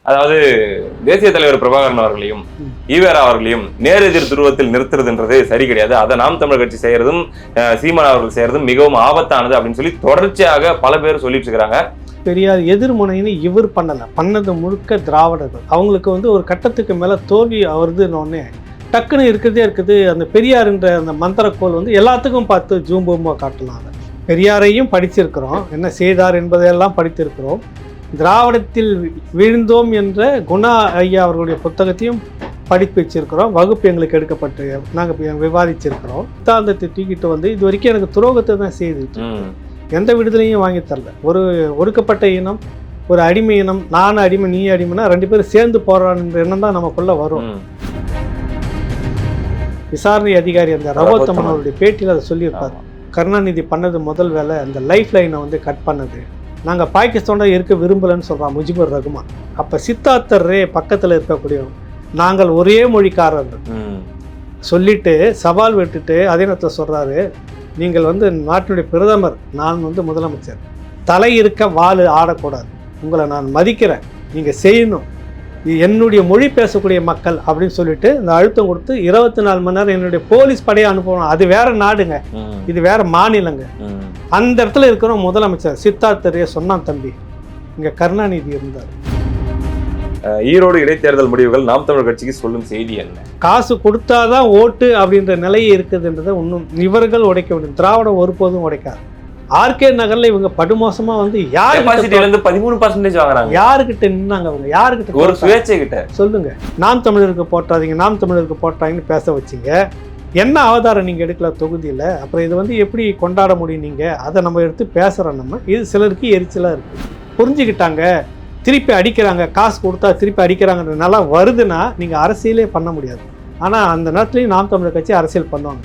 அதாவது தேசிய தலைவர் பிரபாகரன் அவர்களையும் ஈவேரா அவர்களையும் நேரெதிர் துருவத்தில் நிறுத்துறதுன்றது சரி கிடையாது. அதை நாம் தமிழர் கட்சி செய்யறதும் சீமான் அவர்கள் செய்யறதும் மிகவும் ஆபத்தானது அப்படின்னு சொல்லி தொடர்ச்சியாக பல பேர் சொல்லிட்டு இருக்கிறாங்க. பெரியார் எதிர்முனைன்னு இவர் பண்ணது முழுக்க திராவிடர்கள். அவங்களுக்கு ஒரு கட்டத்துக்கு மேல தோல்வி வருதுன்னொன்னே டக்குன்னு இருக்குது. அந்த பெரியார்ன்ற அந்த மந்திரக்கோள் எல்லாத்துக்கும் பார்த்து ஜூம் பூமா காட்டலாம். அதை பெரியாரையும் படிச்சிருக்கிறோம், என்ன செய்தார் என்பதையெல்லாம் படித்திருக்கிறோம். திராவிடத்தில் வீழ்ந்தோம் என்ற குணா ஐயா அவர்களுடைய புத்தகத்தையும் படிப்பு வச்சிருக்கிறோம். வகுப்பு எங்களுக்கு எடுக்கப்பட்டு நாங்கள் விவாதிச்சிருக்கிறோம். சித்தாந்தத்தை தூக்கிட்டு இது வரைக்கும் எனக்கு துரோகத்தை தான் செய்துட்டு எந்த விடுதலையும் வாங்கி தரல. ஒரு ஒடுக்கப்பட்ட இனம், ஒரு அடிமை இனம், நானும் அடிமை நீ அடிமைனா ரெண்டு பேரும் சேர்ந்து போறான்ற எண்ணம் தான் நமக்குள்ள வரும். விசாரணை அதிகாரி அந்த ரவோத்தமன் அவருடைய பேட்டியில் அதை சொல்லியிருப்பார். கருணாநிதி பண்ணது முதல் வேலை அந்த லைஃப் லைனை கட் பண்ணது. நாங்கள் பாகிஸ்தானோட இருக்க விரும்பலைன்னு சொல்கிறான் முஜிபுர் ரகுமான். அப்போ சித்தார்த்தர் ரே பக்கத்தில் இருக்கக்கூடிய நாங்கள் ஒரே மொழிக்காரர்கள் சொல்லிட்டு சவால் விட்டுட்டு அதே நேரத்தில் சொல்கிறாரு, நீங்கள் நாட்டினுடைய பிரதமர், நான் முதலமைச்சர், தலை இருக்க வாள் ஆடக்கூடாது, உங்களை நான் மதிக்கிறேன், நீங்கள் செய்யணும், என்னுடைய மொழி பேசக்கூடிய மக்கள் அப்படின்னு சொல்லிட்டு இந்த அழுத்தம் கொடுத்து 24 மணி நேரம் என்னுடைய போலீஸ் படையை அனுப்பணும். அது வேற நாடுங்க, இது வேற மாநிலங்க. அந்த இடத்துல இருக்கிற முதலமைச்சர் சித்தார்த்தரே சொன்னான், தம்பி இங்க கருணாநிதி இருந்தார். ஈரோடு இடைத்தேர்தல் முடிவுகள் நாம் தமிழர் கட்சிக்கு சொல்லும் செய்தி என்ன? காசு கொடுத்தாதான் ஓட்டு அப்படின்ற நிலையே இருக்குதுன்றதை இன்னும் இவர்கள் உடைக்க முடியும். திராவிடம் ஒருபோதும் உடைக்காது. ஆர்கே நகர்ல இவங்க படுமோசமா யாருக்கிட்ட 13% வாங்குறாங்க. யாருக்கிட்ட நின்னாங்க அவங்க? யாருக்கிட்ட? ஒரு சுயேட்சை கிட்ட. சொல்லுங்க, நாம் தமிழருக்கு போட்டாதீங்க, நாம் தமிழருக்கு போட்டாங்கன்னு பேச வச்சிங்க. என்ன ஆதாரம் நீங்க எடுக்கல தொகுதியில? அப்புறம் இது எப்படி கொண்டாட முடியும் நீங்க? அதை நம்ம எடுத்து பேசுறோம். நம்ம இது சிலருக்கு எரிச்சலா இருக்கு. புரிஞ்சுக்கிட்டாங்க, திருப்பி அடிக்கிறாங்க, காசு கொடுத்தா திருப்பி அடிக்கிறாங்கன்ற நல்லா வருதுன்னா நீங்க அரசியலே பண்ண முடியாது. ஆனா அந்த நேரத்துலயும் நாம் தமிழர் கட்சி அரசியல் பண்ணுவாங்க.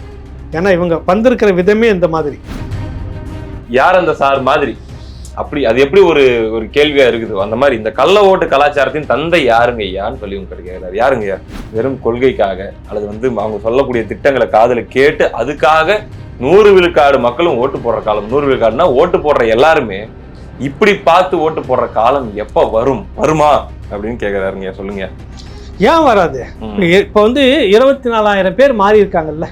ஏன்னா இவங்க வந்திருக்கிற விதமே இந்த மாதிரி. யார் அந்த சார் மாதிரி அப்படி அது எப்படி ஒரு ஒரு கேள்வியா இருக்குது. அந்த மாதிரி இந்த கள்ள ஓட்டு கலாச்சாரத்தின் தந்தை யாருங்க ஐயான்னு சொல்லி உங்களுக்கு கேட்கிறாரு. யாருங்க ஐயா? வெறும் கொள்கைக்காக அல்லது அவங்க சொல்லக்கூடிய திட்டங்களை காதுல கேட்டு அதுக்காக 100 விழுக்காடு மக்களும் ஓட்டு போடுற காலம். 100 விழுக்காடுனா ஓட்டு போடுற எல்லாருமே இப்படி பார்த்து ஓட்டு போடுற காலம் எப்ப வருமா அப்படின்னு கேட்கிறாருங்க. சொல்லுங்க. ஏன் வராது? இப்ப 24,000 பேர் மாறி இருக்காங்கல்ல.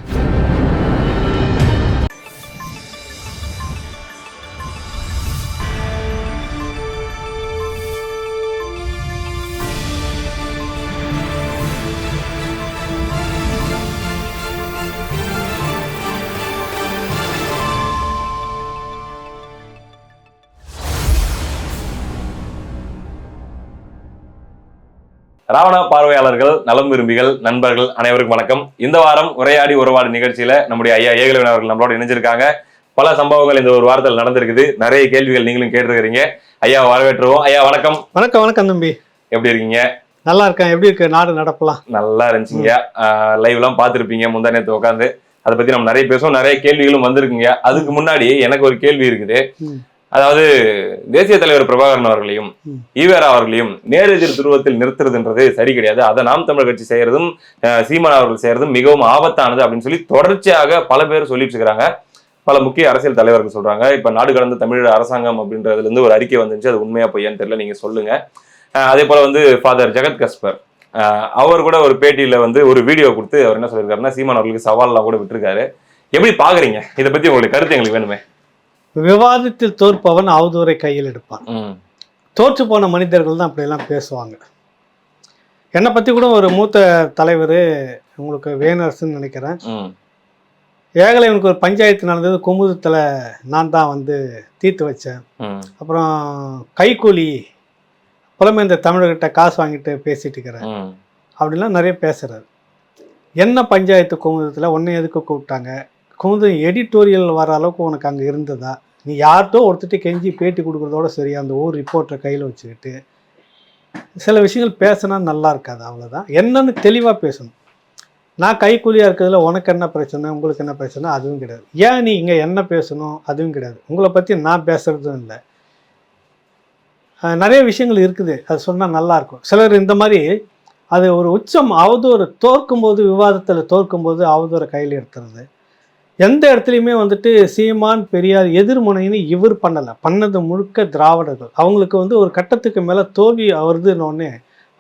ராவணா பார்வையாளர்கள், நலம் விரும்பிகள், நண்பர்கள் அனைவருக்கும் வணக்கம். இந்த வாரம் உரையாடி உறவாடு நிகழ்ச்சியில நம்முடைய ஐயா ஏகலைவன் அவர்கள் நம்மளோட இணைஞ்சிருக்காங்க. பல சம்பவங்கள் இந்த ஒரு வாரத்தில் நடந்திருக்குது. நிறைய கேள்விகள் நீங்களும் கேட்டிருக்கிறீங்க. ஐயா வரவேற்றுவோம். ஐயா வணக்கம். வணக்கம். வணக்கம் தம்பி, எப்படி இருக்கீங்க? நல்லா இருக்கேன். எப்படி இருக்கு நாடு நடப்பலாம்? நல்லா இருந்துச்சுங்க. லைவ் எல்லாம் பார்த்துருப்பீங்க முந்தா நேரத்து உட்காந்து. அதை பத்தி நம்ம நிறைய பேசுவோம். நிறைய கேள்விகளும் வந்திருக்குங்க. அதுக்கு முன்னாடி எனக்கு ஒரு கேள்வி இருக்குது. அதாவது தேசிய தலைவர் பிரபாகரன் அவர்களையும் ஈவேரா அவர்களையும் நேரெதிர் துருவத்தில் நிறுத்துறதுன்றது சரி கிடையாது. அதை நாம் தமிழர் கட்சி செய்யறதும் சீமான் அவர்கள் செய்யறதும் மிகவும் ஆபத்தானது அப்படின்னு சொல்லி தொடர்ச்சியாக பல பேர் சொல்லிட்டு இருக்கிறாங்க. பல முக்கிய அரசியல் தலைவர்கள் சொல்றாங்க. இப்ப நாடு கடந்த தமிழ் அரசாங்கம் அப்படின்றதுல இருந்து ஒரு அறிக்கை வந்துச்சு. அது உண்மையா பொய்யான்னு தெரியல, நீங்க சொல்லுங்க. அதே போல ஃபாதர் ஜெகத் கஸ்பர் அவர் கூட ஒரு பேட்டியில ஒரு வீடியோ கொடுத்து அவர் என்ன சொல்லியிருக்காருன்னா, சீமான் அவர்களுக்கு சவால்லாம் கூட விட்டுருக்காரு. எப்படி பாக்குறீங்க இதை பத்தி? உங்களுக்கு கருத்து எங்களுக்கு வேணுமே. விவாதத்தில் தோற்பவன் அவதூறை கையில் எடுப்பான். தோற்று போன மனிதர்கள் தான் அப்படியெல்லாம் பேசுவாங்க. என்னை பற்றி கூட ஒரு மூத்த தலைவர், உங்களுக்கு வேணரசுன்னு நினைக்கிறேன், ஏகலைவனுக்கு ஒரு பஞ்சாயத்து நடந்தது. குமுதத்தில் நான் தான் தீர்த்து வச்சேன். அப்புறம் கைக்கூலி புலமேந்த தமிழர்கிட்ட காசு வாங்கிட்டு பேசிட்டு இருக்கிறேன் அப்படின்லாம் நிறைய பேசுகிறார். என்ன பஞ்சாயத்து குமுதத்தில் ஒன்றை எதுக்கு கூப்பிட்டாங்க? குமுதம் எடிட்டோரியல் வர அளவுக்கு உனக்கு அங்கே இருந்ததா? நீ யார்கிட்டோ ஒருத்தட்டு கெஞ்சி பேட்டி கொடுக்குறதோட சரி, அந்த ஊர் ரிப்போர்ட்டரை கையில் வச்சுக்கிட்டு சில விஷயங்கள் பேசினா நல்லா இருக்காது. அவ்வளோதான். என்னன்னு தெளிவாக பேசணும். நான் கைக்கூலியாக இருக்கிறதுல உனக்கு என்ன பிரச்சனை, உங்களுக்கு என்ன பிரச்சனை, அதுவும் கிடையாது. ஏன் நீ இங்கே என்ன பேசணும், அதுவும் கிடையாது. உங்களை பற்றி நான் பேசுகிறதும் இல்லை. நிறைய விஷயங்கள் இருக்குது, அது சொன்னால் நல்லாயிருக்கும். சிலர் இந்த மாதிரி அது ஒரு உச்சம் அவதூறு, தோற்கும்போது விவாதத்தில் தோற்கும்போது அவதூறை கையில் எடுத்துறது. எந்த இடத்துலையுமே சீமான் பெரியார் எதிர்முனைன்னு இவர் பண்ணது முழுக்க திராவிடர்கள். அவங்களுக்கு ஒரு கட்டத்துக்கு மேலே தோல்வி வருதுன்னொன்னே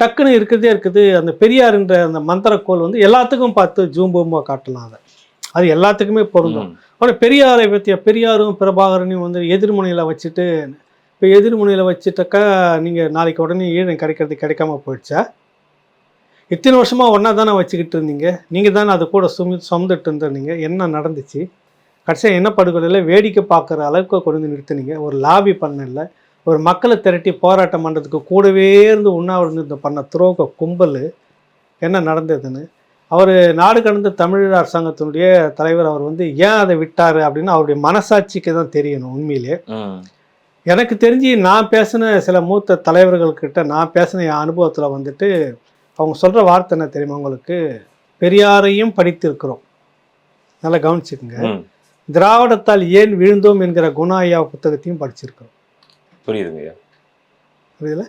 டக்குன்னு இருக்குது அந்த பெரியார்ன்ற அந்த மந்திரக்கோள் வந்து எல்லாத்துக்கும் பார்த்து ஜூம்பூமாக காட்டலாம். அது எல்லாத்துக்குமே பொருந்தும். ஆனால் பெரியாரை பற்றிய பெரியாரும் பிரபாகரனையும் வந்து எதிர்முனையில் வச்சுட்டு, இப்போ எதிர்முனையில் வச்சுட்டாக்கா நீங்கள் நாளைக்கு உடனே ஈழம் கிடைக்கிறது கிடைக்காம போயிடுச்சா? இத்தனை வருஷமாக ஒன்றா தானே வச்சுக்கிட்டு இருந்தீங்க, நீங்கள் தானே அது கூட சுமந்துட்டு இருந்தீங்க. என்ன நடந்துச்சு? கடைசியாக என்ன படுகொலையில் வேடிக்கை பார்க்குற அளவுக்கு கொண்டு வந்து நிறுத்தினீங்க. ஒரு லாபி பண்ணல, ஒரு மக்களை திரட்டி போராட்டம் பண்ணுறதுக்கு கூடவே இருந்து உண்ணாவிரதம் பண்ண துரோக கும்பல் என்ன நடந்ததுன்னு அவர் நாடு கடந்த தமிழ் அரசாங்கத்தினுடைய தலைவர் அவர் வந்து ஏன் அதை விட்டார் அப்படின்னு அவருடைய மனசாட்சிக்கு தான் தெரியணும். உண்மையிலே எனக்கு தெரிஞ்சு நான் பேசின சில மூத்த தலைவர்கள்கிட்ட நான் பேசின என் அனுபவத்தில் வந்துட்டு அவங்க சொல்கிற வார்த்தை என்ன தெரியுமா உங்களுக்கு? பெரியாரையும் படித்திருக்கிறோம், நல்லா கவனிச்சுக்குங்க. திராவிடத்தால் ஏன் விழுந்தோம் என்கிற குணா ஐயா புத்தகத்தையும் படிச்சிருக்கிறோம். புரியுதுங்க. புரியுதுல?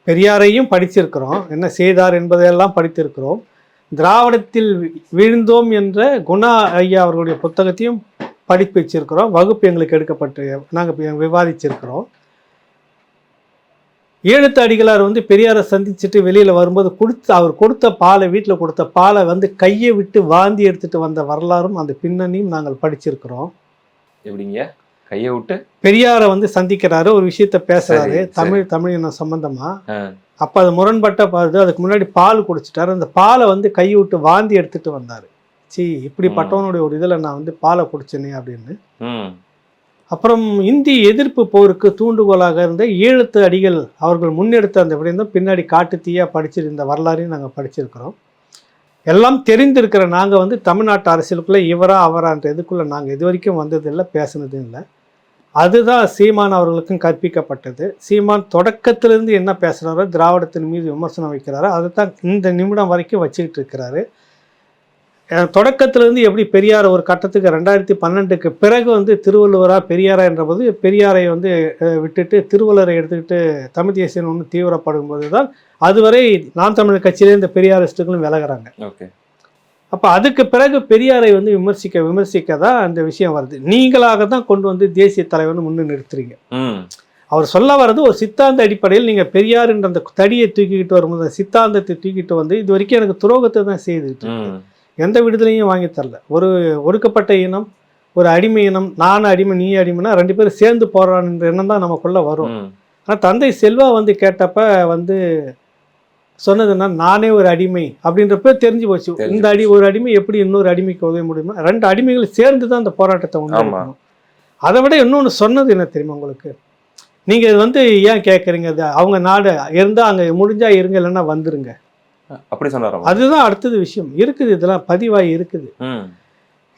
பெரியாரையும் படிச்சிருக்கிறோம், என்ன செய்தார் என்பதையெல்லாம் படித்திருக்கிறோம். திராவிடத்தில் விழுந்தோம் என்ற குணா ஐயா அவர்களுடைய புத்தகத்தையும் படிப்பு வச்சிருக்கிறோம். வகுப்பு எங்களுக்கு எடுக்கப்பட்டு நாங்கள் விவாதிச்சிருக்கிறோம். ஈழத்து அடிகளார் வந்து பெரியாரை சந்திச்சுட்டு வெளியில் வரும்போது அவர் கொடுத்த பாலை, வீட்டில் கொடுத்த பாலை வந்து கையை விட்டு வாந்தி எடுத்துட்டு வந்த வரலாறும் அந்த பின்னணியும் நாங்கள் படிச்சிருக்கிறோம். எப்படிங்க கையை விட்டு பெரியாரை வந்து சந்திக்கிறாரு, ஒரு விஷயத்த பேசுறாரு தமிழ் இனம் சம்பந்தமா. அப்போ அது முரண்பட்ட பாது. அதுக்கு முன்னாடி பால் குடிச்சிட்டாரு, அந்த பாலை வந்து கையை விட்டு வாந்தி எடுத்துட்டு வந்தார். இப்படிப்பட்டவனுடைய ஒரு இதில் நான் வந்து பாலை குடிச்சேனே அப்படின்னு. அப்புறம் இந்தி எதிர்ப்பு போருக்கு தூண்டுகோலாக இருந்த ஈழத்து அடிகள் அவர்கள் முன்னெடுத்த அந்த விடயம் பின்னாடி காட்டு தீயாக படிச்சிருந்த வரலாறையும் நாங்கள் படிச்சிருக்கிறோம். எல்லாம் தெரிந்திருக்கிற நாங்கள் வந்து தமிழ்நாட்டு அரசியலுக்குள்ளே இவரா அவரான்ற இதுக்குள்ளே நாங்கள் இது வரைக்கும் வந்ததில்லை, பேசுனதும் இல்லை. அதுதான் சீமான் அவர்களுக்கும் கற்பிக்கப்பட்டது. சீமான் தொடக்கத்திலிருந்து என்ன பேசுகிறாரோ, திராவிடத்தின் மீது விமர்சனம் வைக்கிறாரோ அதை தான் இந்த நிமிடம் வரைக்கும் வச்சுக்கிட்டு இருக்கிறாரு. தொடக்கத்திலிருந்து எப்படி பெரியார் ஒரு கட்டத்துக்கு 2012க்கு பிறகு வந்து திருவள்ளுவரா பெரியாரா என்றபோது பெரியாரை வந்து விட்டுட்டு திருவள்ளுவரை எடுத்துக்கிட்டு தமிழ் தேசியம் ஒன்று தீவிரப்படும் போது தான் அதுவரை நாம் தமிழர் கட்சியிலே இந்த பெரியாரிஸ்டுகளும் விலகிறாங்க. அப்போ அதுக்கு பிறகு பெரியாரை வந்து விமர்சிக்க தான் அந்த விஷயம் வருது. நீங்களாக தான் கொண்டு வந்து தேசிய தலைவர்னு முன்னு நிறுத்துறீங்க. அவர் சொல்ல வர்றது ஒரு சித்தாந்த அடிப்படையில். நீங்கள் பெரியார் என்ற அந்த தடியை தூக்கிக்கிட்டு வரும்போது சித்தாந்தத்தை தூக்கிட்டு வந்து இது வரைக்கும் எனக்கு துரோகத்தை தான் செய்துட்டு எந்த விடுதலையும் வாங்கி தரல. ஒரு ஒடுக்கப்பட்ட இனம், ஒரு அடிமை இனம், நானும் அடிமை நீ அடிமைனா 2 பேரும் சேர்ந்து போறான்ற எண்ணம் தான் நமக்குள்ள வரும். ஆனால் தந்தை செல்வா வந்து கேட்டப்ப வந்து சொன்னதுன்னா நானே ஒரு அடிமை அப்படின்றப்ப தெரிஞ்சு போச்சு. இந்த ஒரு அடிமை எப்படி இன்னொரு அடிமைக்கு உதவ முடியுமா? 2 அடிமைகள் சேர்ந்து தான் அந்த போராட்டத்தை முன்னெடுக்கணும். அதை விட இன்னொன்று சொன்னது என்ன தெரியுமா உங்களுக்கு? நீங்கள் இது வந்து ஏன் கேட்குறீங்க? அது அவங்க நாடு இருந்தால் அங்கே முடிஞ்சா இருங்க, இல்லைன்னா வந்துருங்க அப்படி சொன்னார். அதுதான் அடுத்தது விஷயம் இருக்குது. இதெல்லாம் பதிவாகி இருக்குது.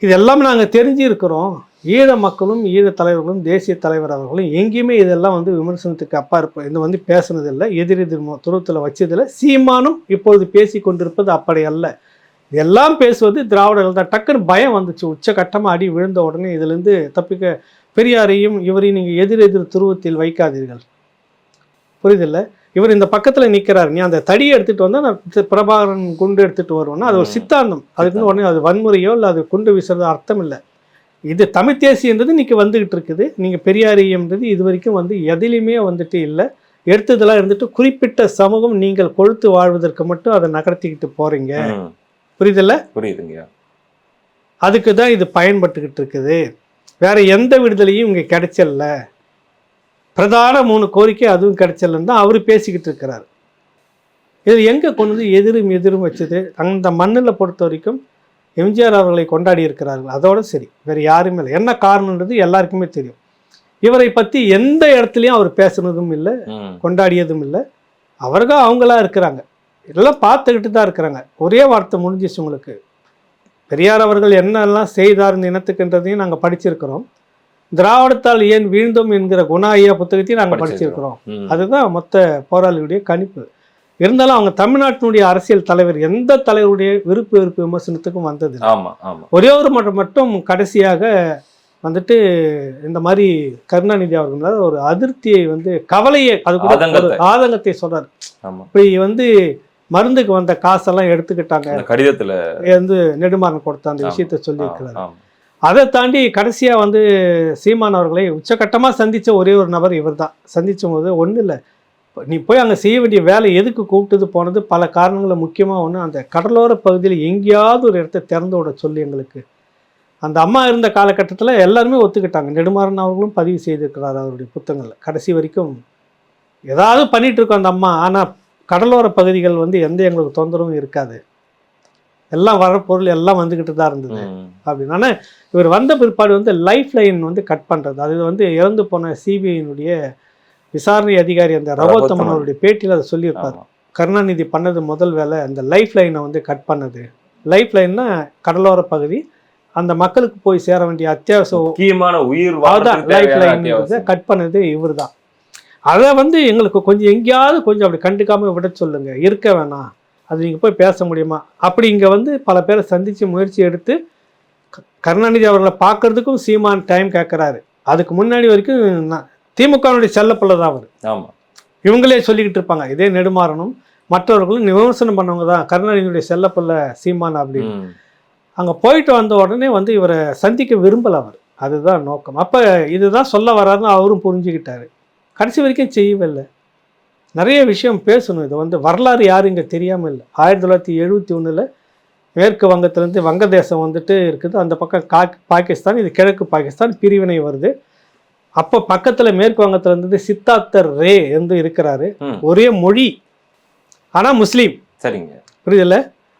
இது எல்லாமே நாங்கள் தெரிஞ்சிருக்கிறோம். ஈழ மக்களும் ஈழ தலைவர்களும் தேசிய தலைவர் அவர்களும் எங்கேயுமே இதெல்லாம் வந்து விமர்சனத்துக்கு அப்பா இது வந்து பேசுனதில்லை, எதிரெதிர் துருவத்தில் வச்சதில்லை. சீமானும் இப்பொழுது பேசி கொண்டிருப்பது அப்படி அல்ல. இதெல்லாம் பேசுவது திராவிடர்கள் தான். டக்குன்னு பயம் வந்துச்சு, உச்சகட்டமாக அடி விழுந்த உடனே இதுலேருந்து தப்பிக்க பெரியாரையும் இவரையும் நீங்கள் எதிரெதிர் துருவத்தில் வைக்காதீர்கள். புரியுதில்லை? இவர் இந்த பக்கத்தில் நிற்கிறார், நீ அந்த தடியை எடுத்துகிட்டு வந்தால் நான் பிரபாகரன் குண்டு எடுத்துகிட்டு வருவேன்னா அது ஒரு சித்தாந்தம். அதுக்கு உடனே அது வன்முறையோ இல்லை அது குண்டு வீசுறது அர்த்தம் இல்லை. இது தமிழ் தேசியன்றது இன்றைக்கி வந்துக்கிட்டு இருக்குது. நீங்கள் பெரியாரியன்றது இது வரைக்கும் வந்து எதிலையுமே வந்துட்டு இல்லை. எடுத்ததெல்லாம் இருந்துட்டு குறிப்பிட்ட சமூகம் நீங்கள் கொழுத்து வாழ்வதற்கு மட்டும் அதை நகர்த்திக்கிட்டு போகிறீங்க. புரியுதில்ல? புரியுதுங்க. அதுக்கு தான் இது பயன்பட்டுக்கிட்டு இருக்குது. வேறு எந்த விடுதலையும் இங்கே கிடைச்சல. பிரதான 3 கோரிக்கை அதுவும் கிடைச்சலன்னு தான் அவர் பேசிக்கிட்டு இருக்கிறார். இதில் எங்கே கொண்டு வந்து எதிரும் வச்சது? அந்த மண்ணில் பொறுத்த வரைக்கும் எம்ஜிஆர் அவர்களை கொண்டாடி இருக்கிறார்கள், அதோட சரி. வேறு யாருமே இல்லை. என்ன காரணன்றது எல்லாருக்குமே தெரியும். இவரை பற்றி எந்த இடத்துலையும் அவர் பேசுனதும் இல்லை, கொண்டாடியதும் இல்லை. அவர்கள் அவங்களா இருக்கிறாங்க, இதெல்லாம் பார்த்துக்கிட்டு தான் இருக்கிறாங்க. ஒரே வார்த்தை முடிஞ்சிச்சு உங்களுக்கு. பெரியார் அவர்கள் என்னெல்லாம் செய்தார் இந்த இனத்துக்குன்றதையும் நாங்கள் படிச்சிருக்கிறோம். திராவிடத்தால் ஏன் வீழ்ந்தோம் என்கிற குணா ஐயா புத்தகத்தையும் நாங்கள் படிச்சிருக்கிறோம். அதுதான் மொத்த போராளிகளுடைய கணிப்பு. இருந்தாலும் அவங்க தமிழ்நாட்டினுடைய அரசியல் தலைவர் எந்த தலைவருடைய விருப்பு விமர்சனத்துக்கும் வந்தது. ஒரே ஒரு மட்டும் கடைசியாக வந்துட்டு இந்த மாதிரி கருணாநிதி அவர்கள் ஒரு அதிருப்தியை வந்து கவலையை, அது கூட ஒரு ஆதங்கத்தை சொல்றாரு. இப்படி வந்து மருந்துக்கு வந்த காசெல்லாம் எடுத்துக்கிட்டாங்க, கடிதத்துல வந்து நெடுமாறன் கொடுத்த அந்த விஷயத்த சொல்லி இருக்கிறாரு. அதை தாண்டி கடைசியாக வந்து சீமான் அவர்களை உச்சகட்டமாக சந்தித்த ஒரே ஒரு நபர் இவர் தான். சந்தித்த போது ஒன்றும் இல்லை, நீ போய் அங்கே செய்ய வேண்டிய வேலை எதுக்கு கூப்பிட்டது போனது பல காரணங்களில் முக்கியமாக ஒன்று, அந்த கடலோர பகுதியில் எங்கேயாவது ஒரு இடத்த திறந்து விட சொல்லி எங்களுக்கு. அந்த அம்மா இருந்த காலகட்டத்தில் எல்லாருமே ஒத்துக்கிட்டாங்க. நெடுமாறன் அவர்களும் பதிவு செய்திருக்கிறார் அவருடைய புத்தகங்களில். கடைசி வரைக்கும் ஏதாவது பண்ணிட்டு இருக்கோம் அந்த அம்மா, ஆனால் கடலோர பகுதிகள் வந்து எந்த எங்களுக்கு தொந்தரவும் இருக்காது, எல்லாம் வர பொருள் எல்லாம் வந்துக்கிட்டு தான் இருந்தது அப்படின்னு. ஆனால் இவர் வந்த பிற்பாடு வந்து லைஃப் லைன் வந்து கட் பண்ணுறது, அது வந்து இறந்து போன சிபிஐனுடைய விசாரணை அதிகாரி அந்த ரவோத்தமன் அவருடைய பேட்டியில் அதை சொல்லியிருப்பார். கருணாநிதி பண்ணது முதல் வேலை அந்த லைஃப் லைனை வந்து கட் பண்ணது. லைஃப் லைன்னா கடலோர பகுதி, அந்த மக்களுக்கு போய் சேர வேண்டிய அத்தியாவசிய முக்கியமான உயிர் லைஃப் லைன் கட் பண்ணது இவர் தான். அதை வந்து எங்களுக்கு கொஞ்சம் எங்கேயாவது கொஞ்சம் அப்படி கண்டுக்காமல் விட சொல்லுங்க, இருக்க வேணாம், அது நீங்கள் போய் பேச முடியுமா அப்படி. இங்கே வந்து பல பேரை சந்தித்து முயற்சி எடுத்து கருணாநிதி அவர்களை பார்க்கறதுக்கும் சீமான் டைம் கேட்குறாரு. அதுக்கு முன்னாடி வரைக்கும் திமுகவுடைய செல்லப்பிள்ளை தான் அவர். ஆமாம், இவங்களே சொல்லிக்கிட்டு இருப்பாங்க. இதே நெடுமாறனும் மற்றவர்களும் விமர்சனம் பண்ணவங்க தான் கருணாநிதியுடைய செல்லப்பிள்ளை சீமான் அப்படின்னு. அங்கே போயிட்டு வந்த உடனே வந்து இவரை சந்திக்க விரும்பலை அவர், அதுதான் நோக்கம். அப்போ இதுதான் சொல்ல வர்றாருன்னு அவரும் புரிஞ்சுக்கிட்டாரு. கடைசி வரைக்கும் செய்யவே இல்லை. நிறைய விஷயம் பேசணும். இது வந்து வரலாறு யாரும் இங்கே தெரியாமல் இல்லை. 1971 மேற்கு வங்கத்திலேருந்து வங்கதேசம் வந்துட்டு இருக்குது, அந்த பக்கம் பாகிஸ்தான், இது கிழக்கு பாகிஸ்தான் பிரிவினை வருது. அப்போ பக்கத்தில் மேற்கு வங்கத்தில் இருந்தது சித்தார்த்தர் ரே என்று இருக்கிறாரு, ஒரே மொழி ஆனால் முஸ்லீம். சரிங்க, புரியுதுல்ல?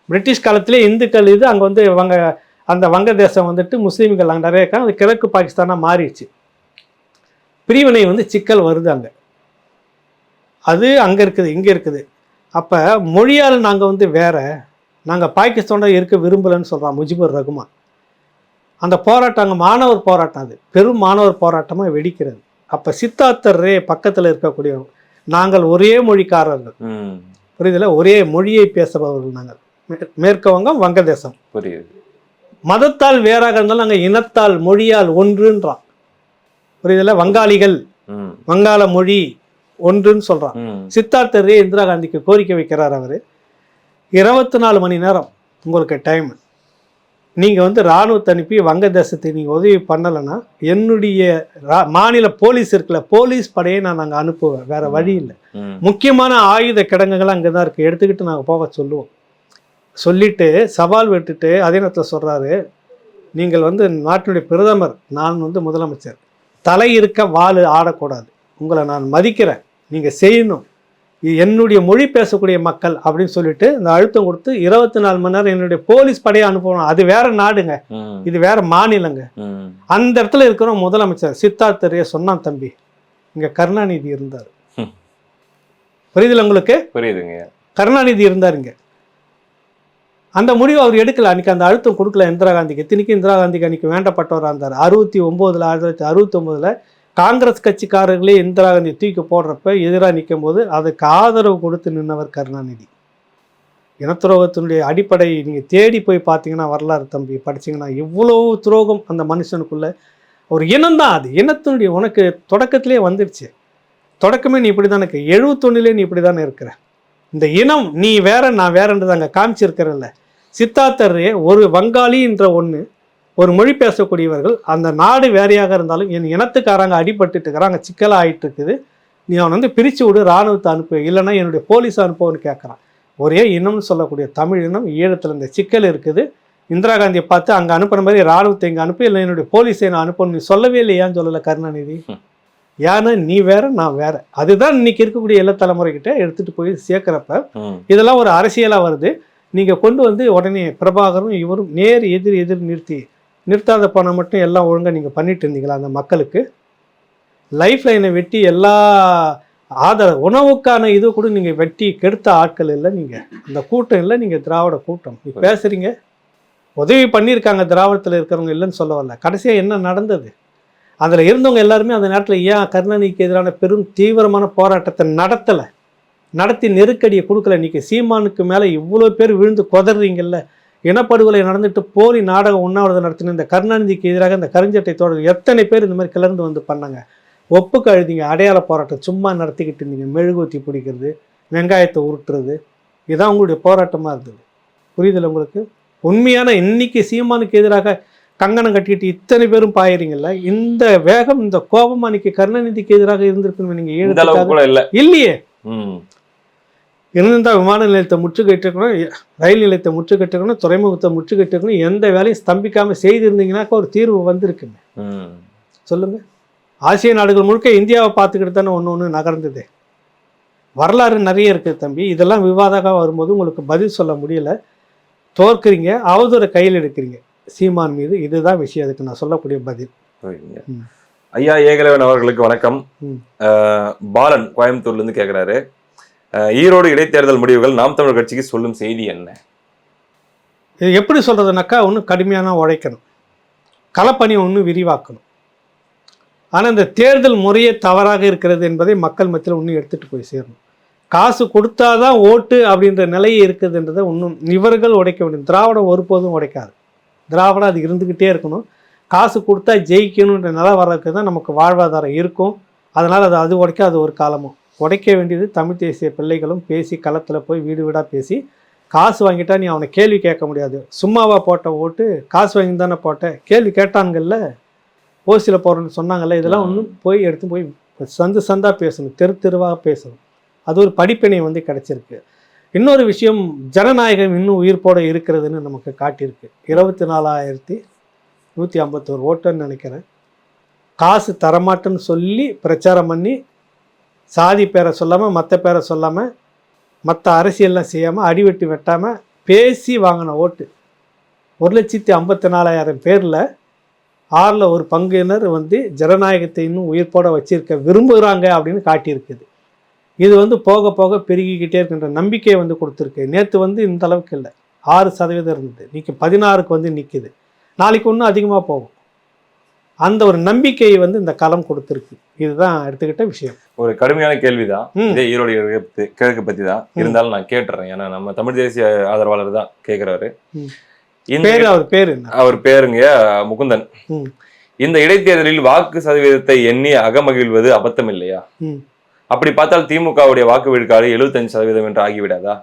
பிரிட்டிஷ் காலத்திலே இந்துக்கள் இது, அங்கே வந்து அந்த வங்கதேசம் வந்துட்டு முஸ்லீம்கள் அங்கே நிறைய இருக்காங்க, அது கிழக்கு பாகிஸ்தானாக மாறிடுச்சு. பிரிவினை வந்து சிக்கல் வருது அங்கே, அது அங்கே இருக்குது இங்கே இருக்குது. அப்போ மொழியால் நாங்கள் வந்து வேற, நாங்கள் பாகிஸ்தானோட இருக்க விரும்பலைன்னு சொல்கிறான் முஜிபுர் ரகுமான். அந்த போராட்டம் அங்கே மாணவர் போராட்டம், அது பெரும் மாணவர் போராட்டமாக வெடிக்கிறது. அப்போ சித்தார்த்தர் ரே பக்கத்தில் இருக்கக்கூடிய நாங்கள் ஒரே மொழிக்காரர்கள், புரியுதுல, ஒரே மொழியை பேசுபவர்கள் நாங்கள், மேற்கு வங்கம் வங்கதேசம். புரியுது. மதத்தால் வேறாக இருந்தாலும் நாங்கள் இனத்தால் மொழியால் ஒன்றுன்றான், புரியுதுல. வங்காளிகள் வங்காள மொழி ஒன்றுன்னு சொல்றான். சித்தார்த்தர் ரே இந்திரா காந்திக்கு கோரிக்கை வைக்கிறார். அவர் 24 மணி நேரம் உங்களுக்கு டைம், நீங்கள் வந்து இராணுவத்தை அனுப்பி வங்கதேசத்தை நீங்கள் உதவி பண்ணலைன்னா என்னுடைய மாநில போலீஸ் இருக்குல்ல, போலீஸ் படையை நான் அங்கே அனுப்புவேன், வேற வழி இல்லை. முக்கியமான ஆயுத கிடங்குகள் அங்கே தான் இருக்குது, எடுத்துக்கிட்டு நாங்கள் போக சொல்லுவோம். சொல்லிட்டு சவால் விட்டுட்டு அதே நேரத்தில் சொல்கிறாரு, நீங்கள் வந்து நாட்டினுடைய பிரதமர், நான் வந்து முதலமைச்சர், தலை இருக்க வாள் ஆடக்கூடாது, உங்களை நான் மதிக்கிறேன், நீங்கள் செய்யணும், இது என்னுடைய மொழி பேசக்கூடிய மக்கள் அப்படின்னு சொல்லிட்டு இந்த அழுத்தம் கொடுத்து 24 மணி நேரம் என்னுடைய போலீஸ் படையை அனுப்பணும். அது வேற நாடுங்க, இது வேற மாநிலங்க. அந்த இடத்துல இருக்கிற முதலமைச்சர் சித்தார்த்தர் ரே சொன்னான், தம்பி இங்க கருணாநிதி இருந்தார். புரியுதுல உங்களுக்கு? புரியுதுங்க. கருணாநிதி இருந்தாருங்க. அந்த முடிவு அவர் எடுக்கல, அன்னைக்கு அந்த அழுத்தம் கொடுக்கல இந்திரா காந்திக்கு. இத்தனைக்கும் இந்திரா காந்திக்கு அன்னைக்கு வேண்டப்பட்டவராக இருந்தார். 1969 காங்கிரஸ் கட்சிக்காரர்களே இந்திரா காந்தி தூக்கி போடுறப்ப எதிராக நிற்கும் போது அதுக்கு ஆதரவு கொடுத்து நின்றவர் கருணாநிதி. இனத்துரோகத்தினுடைய அடிப்படை நீங்கள் தேடி போய் பார்த்தீங்கன்னா வரலாறு தம்பி படிச்சிங்கன்னா இவ்வளவு துரோகம் அந்த மனுஷனுக்குள்ள. ஒரு இனம்தான் அது, இனத்தினுடைய உனக்கு தொடக்கத்திலே வந்துடுச்சு. தொடக்கமே நீ இப்படி தானே இருக்க, 71 நீ இப்படி தானே இருக்கிற. இந்த இனம் நீ வேற நான் வேறன்றது அங்கே காமிச்சிருக்கிறல்ல. சித்தார்த்தர் ஒரு வங்காளி என்ற ஒன்று, ஒரு மொழி பேசக்கூடியவர்கள், அந்த நாடு வேறையாக இருந்தாலும் என் இனத்துக்காரங்க அடிபட்டுட்டு இருக்கிறாங்க, சிக்கலாக ஆகிட்டு இருக்குது, நீ அவன் வந்து பிரித்து விடு, இராணுவத்தை அனுப்பு, இல்லைன்னா என்னுடைய போலீஸ் அனுப்புவன்னு கேட்குறான். ஒரே இனம்னு சொல்லக்கூடிய தமிழ் இனம் ஈழத்தில் இந்த சிக்கல் இருக்குது. இந்திரா காந்தியை பார்த்து அங்கே அனுப்புகிற மாதிரி இராணுவத்தை இங்கே அனுப்பி, இல்லை என்னுடைய போலீஸை நான் அனுப்பணும் நீ சொல்லவே இல்லை, ஏன்னு சொல்லலை கருணாநிதி? ஏன்னா நீ வேற நான் வேற. அதுதான் இன்னைக்கு இருக்கக்கூடிய எல்லா தலைமுறைகிட்ட எடுத்துகிட்டு போய் சேர்க்குறப்ப இதெல்லாம் ஒரு அரசியலாக வருது. நீங்கள் கொண்டு வந்து உடனே பிரபாகரும் இவரும் நேர் எதிர் நிறுத்தாத பணம் மட்டும் எல்லாம் ஒழுங்காக நீங்கள் பண்ணிட்டு இருந்தீங்களா அந்த மக்களுக்கு? லைஃப் லைனை வெட்டி எல்லா உணவுக்கான இது கூட நீங்கள் வெட்டி கெடுத்த ஆட்கள் இல்லை நீங்கள், அந்த கூட்டம் இல்லை, நீங்கள் திராவிட கூட்டம். நீ பேசுகிறீங்க உதவி பண்ணியிருக்காங்க திராவிடத்தில் இருக்கிறவங்க இல்லைன்னு சொல்ல வரல. கடைசியாக என்ன நடந்தது? அதில் இருந்தவங்க எல்லாருமே அந்த நேரத்தில் ஏன் கருணாநிதிக்கு எதிரான பெரும் தீவிரமான போராட்டத்தை நடத்தி நெருக்கடியை கொடுக்கல? இன்றைக்கி சீமானுக்கு மேலே இவ்வளோ பேர் விழுந்து கொதறீங்கல்ல. இனப்படுகொலை நடந்துட்டு போலி நாடகம் உண்ணாவிரதம் நடத்தின இந்த கருணாநிதிக்கு எதிராக இந்த கருஞ்சட்டை தொடர் எத்தனை பேர் இந்த மாதிரி கிளர்ந்து வந்து பண்ணாங்க? ஒப்புக்கு அழுதிங்க, அடையாள போராட்டம் சும்மா நடத்திக்கிட்டு இருந்தீங்க, மெழுகுவத்தி பிடிக்கிறது, வெங்காயத்தை உருட்டுறது, இதுதான் உங்களுடைய போராட்டமாக இருந்தது. புரியுதில்ல உங்களுக்கு? உண்மையான இன்னைக்கு சீமானுக்கு எதிராக கங்கணம் கட்டிட்டு இத்தனை பேரும் பாயிறீங்கல்ல, இந்த வேகம் இந்த கோபம் அன்னைக்கு கருணாநிதிக்கு எதிராக இருந்திருக்குன்னு நீங்க இல்லையே. இருந்திருந்தா விமான நிலையத்தை முற்றுகையிட்டிருக்கணும், ரயில் நிலையத்தை முற்றுகையிட்டிருக்கணும், துறைமுகத்தை முற்றுகையிட்டிருக்கணும். எந்த வேலையும் ஸ்தம்பிக்காமல் செய்திருந்தீங்கன்னாக்கா ஒரு தீர்வு வந்திருக்குங்க. சொல்லுங்கள். ஆசிய நாடுகள் முழுக்க இந்தியாவை பார்த்துக்கிட்டு தானே ஒன்று நகர்ந்தது. வரலாறு நிறைய இருக்குது தம்பி. இதெல்லாம் விவாதமாக வரும்போது உங்களுக்கு பதில் சொல்ல முடியல. தோற்கிறீங்க, அவதூறை கையில் எடுக்கிறீங்க சீமான் மீது. இதுதான் விஷயம். அதுக்கு நான் சொல்லக்கூடிய பதில். ஐயா ஏகலைவன் அவர்களுக்கு வணக்கம். பாலன் கோயம்புத்தூர்லேருந்து கேட்குறாரு, ஈரோடு இடைத்தேர்தல் முடிவுகள் நாம் தமிழர் கட்சிக்கு சொல்லும் செய்தி என்ன? இது எப்படி சொல்கிறதுனாக்கா, ஒன்றும் கடுமையான உழைக்கணும், களப்பணியை ஒன்றும் விரிவாக்கணும். ஆனால் இந்த தேர்தல் முறையே தவறாக இருக்கிறது என்பதை மக்கள் மத்தியில் இன்னும் எடுத்துகிட்டு போய் சேரணும். காசு கொடுத்தாதான் ஓட்டு அப்படின்ற நிலையை இருக்குதுன்றதை இன்னும் இவர்கள் உடைக்க வேண்டும். திராவிடம் ஒருபோதும் உடைக்காது. திராவிடம் அது இருந்துக்கிட்டே இருக்கணும். காசு கொடுத்தா ஜெயிக்கணுன்ற நிலை வர்றதுக்கு தான் நமக்கு வாழ்வாதாரம் இருக்கும். அதனால் அது உடைக்க அது ஒரு காலமும். உடைக்க வேண்டியது தமிழ் தேசிய பிள்ளைகளும் பேசி களத்தில் போய் வீடு வீடாக பேசி, காசு வாங்கிட்டா நீ அவனை கேள்வி கேட்க முடியாது. சும்மாவா போட்ட ஓட்டு, காசு வாங்கி தானே போட்ட, கேள்வி கேட்டாங்கல்ல, ஓசியில் போகிறோன்னு சொன்னாங்கல்ல, இதெல்லாம் ஒன்றும் போய் எடுத்து போய் சந்தாக பேசணும், தெருவாக பேசணும். அது ஒரு படிப்பினை கிடச்சிருக்கு. இன்னொரு விஷயம், ஜனநாயகம் இன்னும் உயிர்ப்போடு இருக்கிறதுன்னு நமக்கு காட்டியிருக்கு. 24,151 ஓட்டுன்னு நினைக்கிறேன். காசு தரமாட்டேன்னு சொல்லி பிரச்சாரம் பண்ணி, சாதி பேரை சொல்லாமல், மற்ற பேரை சொல்லாமல், மற்ற அரசியல்லாம் செய்யாமல், அடிவெட்டி வெட்டாமல் பேசி வாங்கின ஓட்டு 1,54,000 பேரில் 6ல் ஒரு பங்கினர் ஜனநாயகத்தை இன்னும் உயிர்ப்போட வச்சிருக்க விரும்புகிறாங்க அப்படின்னு காட்டியிருக்குது. இது போக போக பெருகிக்கிட்டே இருக்கின்ற நம்பிக்கையை கொடுத்துருக்கு. நேற்று இந்த அளவுக்கு இல்லை, 6% இருந்தது, இன்னைக்கு 16க்கு நிற்கிது. நாளைக்கு இன்னும் அதிகமாக போகும். அந்த ஒரு நம்பிக்கையை இந்த களம் கொடுத்துருக்கு. இதுதான் எடுத்துக்கிட்ட விஷயம். ஒரு கடுமையான கேள்விதான் இதே ஈரோடு கிழக்கு பத்தி தான். இருந்தாலும் நான் கேட்டுறேன், ஏன்னா நம்ம தமிழ் தேசிய ஆதரவாளர் தான் கேட்கிறாரு. அவர் பேருங்க முகுந்தன். இந்த இடைத்தேர்தலில் வாக்கு சதவீதத்தை எண்ணி அகமகிழ்வது அபத்தம் இல்லையா? அப்படி பார்த்தால் திமுகவுடைய வாக்கு விழுக்காடு 75% என்று ஆகிவிடாதா?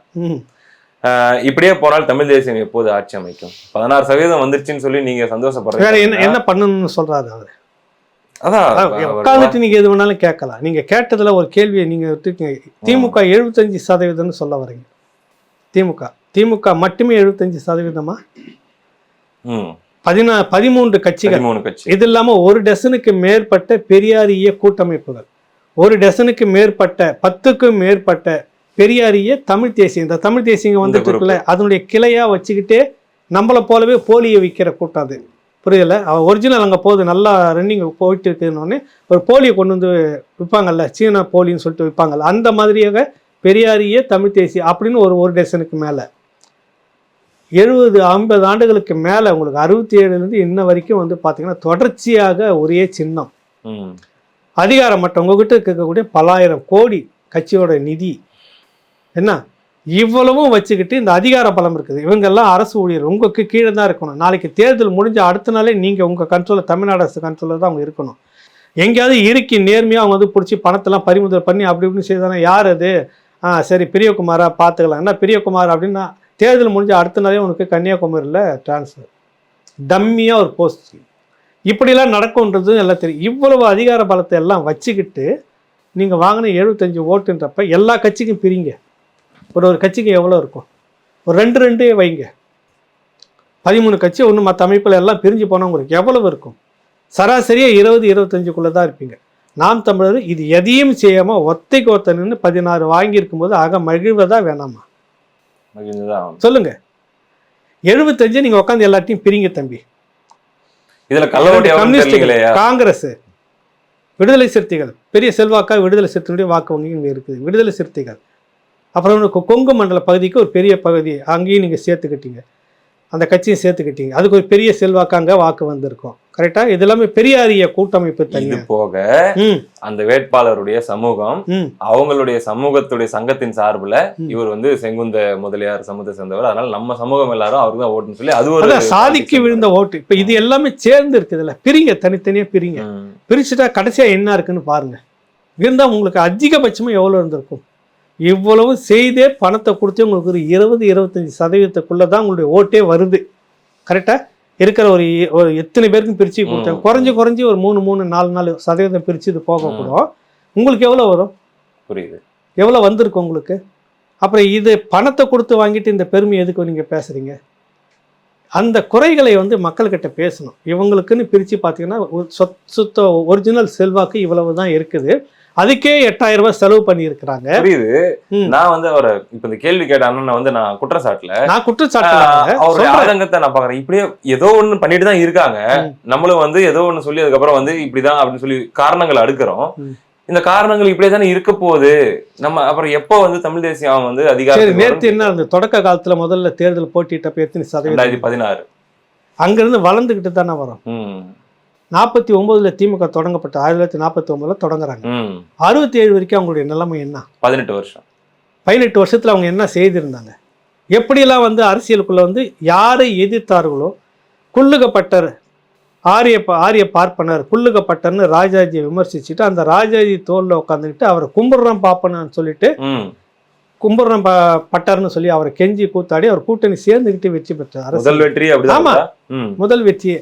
இப்படியே போனால் தமிழ் தேசியம் எப்போது ஆட்சி அமைக்கும்? 16% வந்துருச்சுன்னு சொல்லி நீங்க சந்தோஷப்படுறீங்க. என்ன பண்ணணும்னு சொல்றாரு அவரு. அதான் உட்காந்துட்டு நீங்க எது வேணாலும் கேட்கலாம். நீங்க கேட்டதுல ஒரு கேள்வியை நீங்க திமுக 75% சொல்ல வரீங்க. திமுக மட்டுமே 75%? 13 கட்சிகள். இது இல்லாம ஒரு டசனுக்கு மேற்பட்ட பெரியாரிய கூட்டமைப்புகள், ஒரு டசனுக்கு மேற்பட்ட 10க்கும் மேற்பட்ட பெரியாரிய தமிழ் தேசியம். இந்த தமிழ் தேசியம் வந்துட்டு இருக்குல்ல, அதனுடைய கிளையா வச்சுக்கிட்டே நம்மளை போலவே போலியை விற்கிற கூட்டம் அது. புரியல? ஒரிஜினல் அங்கே போகுது, நல்லா ரன்னிங் போயிட்டு இருக்குன்னு ஒரு போலியை கொண்டு விற்பாங்கல்ல, சீனா போலின்னு சொல்லிட்டு விற்பாங்கல்ல, அந்த மாதிரியாக பெரியாரிய தமிழ் தேசியம் அப்படின்னு ஒரு டசனுக்கு மேலே 70-50 ஆண்டுகளுக்கு மேலே உங்களுக்கு 67லேருந்து இன்ன வரைக்கும் பார்த்தீங்கன்னா தொடர்ச்சியாக ஒரே சின்னம். அதிகாரம் மட்டும் உங்ககிட்ட இருக்கக்கூடிய பல்லாயிரம் கோடி கட்சியோட நிதி என்ன இவ்வளவும் வச்சுக்கிட்டு இந்த அதிகார பலம் இருக்குது. இவங்கெல்லாம் அரசு ஊழியர், உங்களுக்கு கீழே தான் இருக்கணும். நாளைக்கு தேர்தல் முடிஞ்ச அடுத்த நாளே நீங்கள் உங்கள் கண்ட்ரோலில், தமிழ்நாடு அரசு கண்ட்ரோலில் தான் அவங்க இருக்கணும். எங்கேயாவது இறுக்கி நேர்மையாக அவங்க பிடிச்சி பணத்தெல்லாம் பறிமுதல் பண்ணி அப்படி இப்படின்னு செய்தானே, யார் அது? சரி பிரியகுமாரா பார்த்துக்கலாம். என்ன பிரியகுமார் அப்படின்னா தேர்தல் முடிஞ்ச அடுத்த நாளே உனக்கு கன்னியாகுமரியில் டிரான்ஸ்ஃபர், டம்மியாக ஒரு போஸ்ட். இப்படிலாம் நடக்கும்ன்றது எல்லாம் தெரியும். இவ்வளவு அதிகார பலத்தை எல்லாம் வச்சுக்கிட்டு நீங்கள் வாங்கின 75 ஓட்டுன்றப்ப எல்லா கட்சிக்கும் பிரிங்க. ஒரு கட்சிக்கு எவ்வளோ இருக்கும்? ஒரு 2 வைங்க. 13 கட்சி ஒன்று மற்ற அமைப்பில் எல்லாம் பிரிஞ்சு போனால் உங்களுக்கு எவ்வளவு இருக்கும்? சராசரியாக 20-25க்குள்ளே தான் இருப்பீங்க. நாம் தமிழர் இது எதையும் செய்யாமல் ஒத்தைக்கு ஒத்த நின்று 16 வாங்கியிருக்கும் போது ஆக மகிழ்வதா வேணாமா? சொல்லுங்க. 75 நீங்கள் உட்காந்து எல்லாத்தையும் பிரிங்க தம்பி. இதில் காங்கிரஸ், விடுதலை சிறுத்தைகள், பெரிய செல்வாக்கா விடுதலை சிறுத்தைகளுடைய வாக்கு வங்கி இங்கே இருக்குது. விடுதலை சிறுத்தைகள், அப்புறம் கொங்கு மண்டல பகுதிக்கு ஒரு பெரிய பகுதி அங்கேயும் நீங்கள் சேர்த்துக்கிட்டீங்க, அந்த கட்சியை சேர்த்துக்கிட்டீங்க, அதுக்கு ஒரு பெரிய செல்வாக்காங்க வாக்கு வந்திருக்கும். கரெக்டா? இது எல்லாமே பெரியாரிய கூட்டமைப்பு தனி போக அந்த வேட்பாளருடைய சமூகம், அவங்களுடைய சமூகத்துடைய சங்கத்தின் சார்பில் இவர் செங்குந்த முதலியார் சமூகத்தை சேர்ந்தவர், அதனால நம்ம சமூகம் எல்லாரும் அவருக்கு தான் ஓட்டுன்னு சொல்லி அது ஒரு சாதிக்கு விழுந்த ஓட்டு. இப்ப இது எல்லாமே சேர்ந்து இருக்குதுல்ல, பிரிங்க, தனித்தனியா பிரிங்க. பிரிச்சுட்டா கடைசியா என்ன இருக்குன்னு பாருங்க. இருந்தா உங்களுக்கு அதிகபட்சமா எவ்வளவு இருந்திருக்கும்? இவ்வளவு செய்தே பணத்தை கொடுத்து உங்களுக்கு ஒரு 20-25% தான் உங்களுடைய ஓட்டே வருது. கரெக்டாக இருக்கிற ஒரு எத்தனை பேருக்கும் பிரித்து கொடுத்தேன். குறைஞ்சி ஒரு 3-4% பிரித்து இது போகக்கூடும். உங்களுக்கு எவ்வளோ வரும்? புரியுது. எவ்வளவு வந்திருக்கு உங்களுக்கு? அப்புறம் இது பணத்தை கொடுத்து வாங்கிட்டு இந்த பெருமை எதுக்கு நீங்க பேசுறீங்க? அந்த குறைகளை வந்து மக்கள்கிட்ட பேசணும். இவங்களுக்குன்னு பிரித்து பார்த்தீங்கன்னா சுத்த ஒரிஜினல் செல்வாக்கு இவ்வளவு தான் இருக்குது. அதுக்கே 8000 ரூபாய் செலவு பண்ணியிருக்கிறாங்க. புரியுது. நான் வந்து அவரை இப்ப இந்த கேள்வி கேட்ட அண்ணன் வந்து நான் குற்றச்சாட்டுல அவருடைய ஆதங்கத்தை நான் பாக்குறேன். இப்படியே ஏதோ ஒண்ணு பண்ணிட்டு தான் இருக்காங்க. நம்மளும் வந்து ஏதோ ஒண்ணு சொல்லி அதுக்கப்புறம் வந்து இப்படிதான் அப்படின்னு சொல்லி காரணங்களை அடுக்கிறோம். இந்த காரணங்கள் இப்படியே தானே இருக்க போகுது. நம்ம அப்புறம் எப்போ வந்து தமிழ் தேசியம் வந்து அதிகாரம் நேற்று என்ன அந்த தொடக்க காலத்துல முதல்ல தேர்தல் போட்டிட்டப்ப எத்தனை சதவீதம்? 2016 அங்கிருந்து வளர்ந்துகிட்டு தானே வரும். 49 திமுக தொடங்கப்பட்ட 1949 தொடங்குறாங்க. 67 வரைக்கும் அவங்களுடைய நிலைமை என்ன? 18 வருஷம். 18 வருஷத்துல அவங்க என்ன செய்திருந்தாங்க? எப்படியெல்லாம் வந்து அரசியலுக்குள்ள வந்து யாரை எதிர்த்தார்களோ குள்ளுகப்பட்டர் ஆரிய பார்ப்பனர் குள்ளுகப்பட்டர்னு ராஜாஜியை விமர்சிச்சுட்டு அந்த ராஜாஜி தோல்ல உட்காந்துக்கிட்டு அவரை கும்பிடுறான் பாப்பனான்னு சொல்லிட்டு கும்பிடுறான் பட்டர்னு சொல்லி அவரை கெஞ்சி கூத்தாடி அவர் கூட்டணி சேர்ந்துக்கிட்டு வெற்றி பெற்றார். முதல் வெற்றி. ஆமா, முதல் வெற்றியே.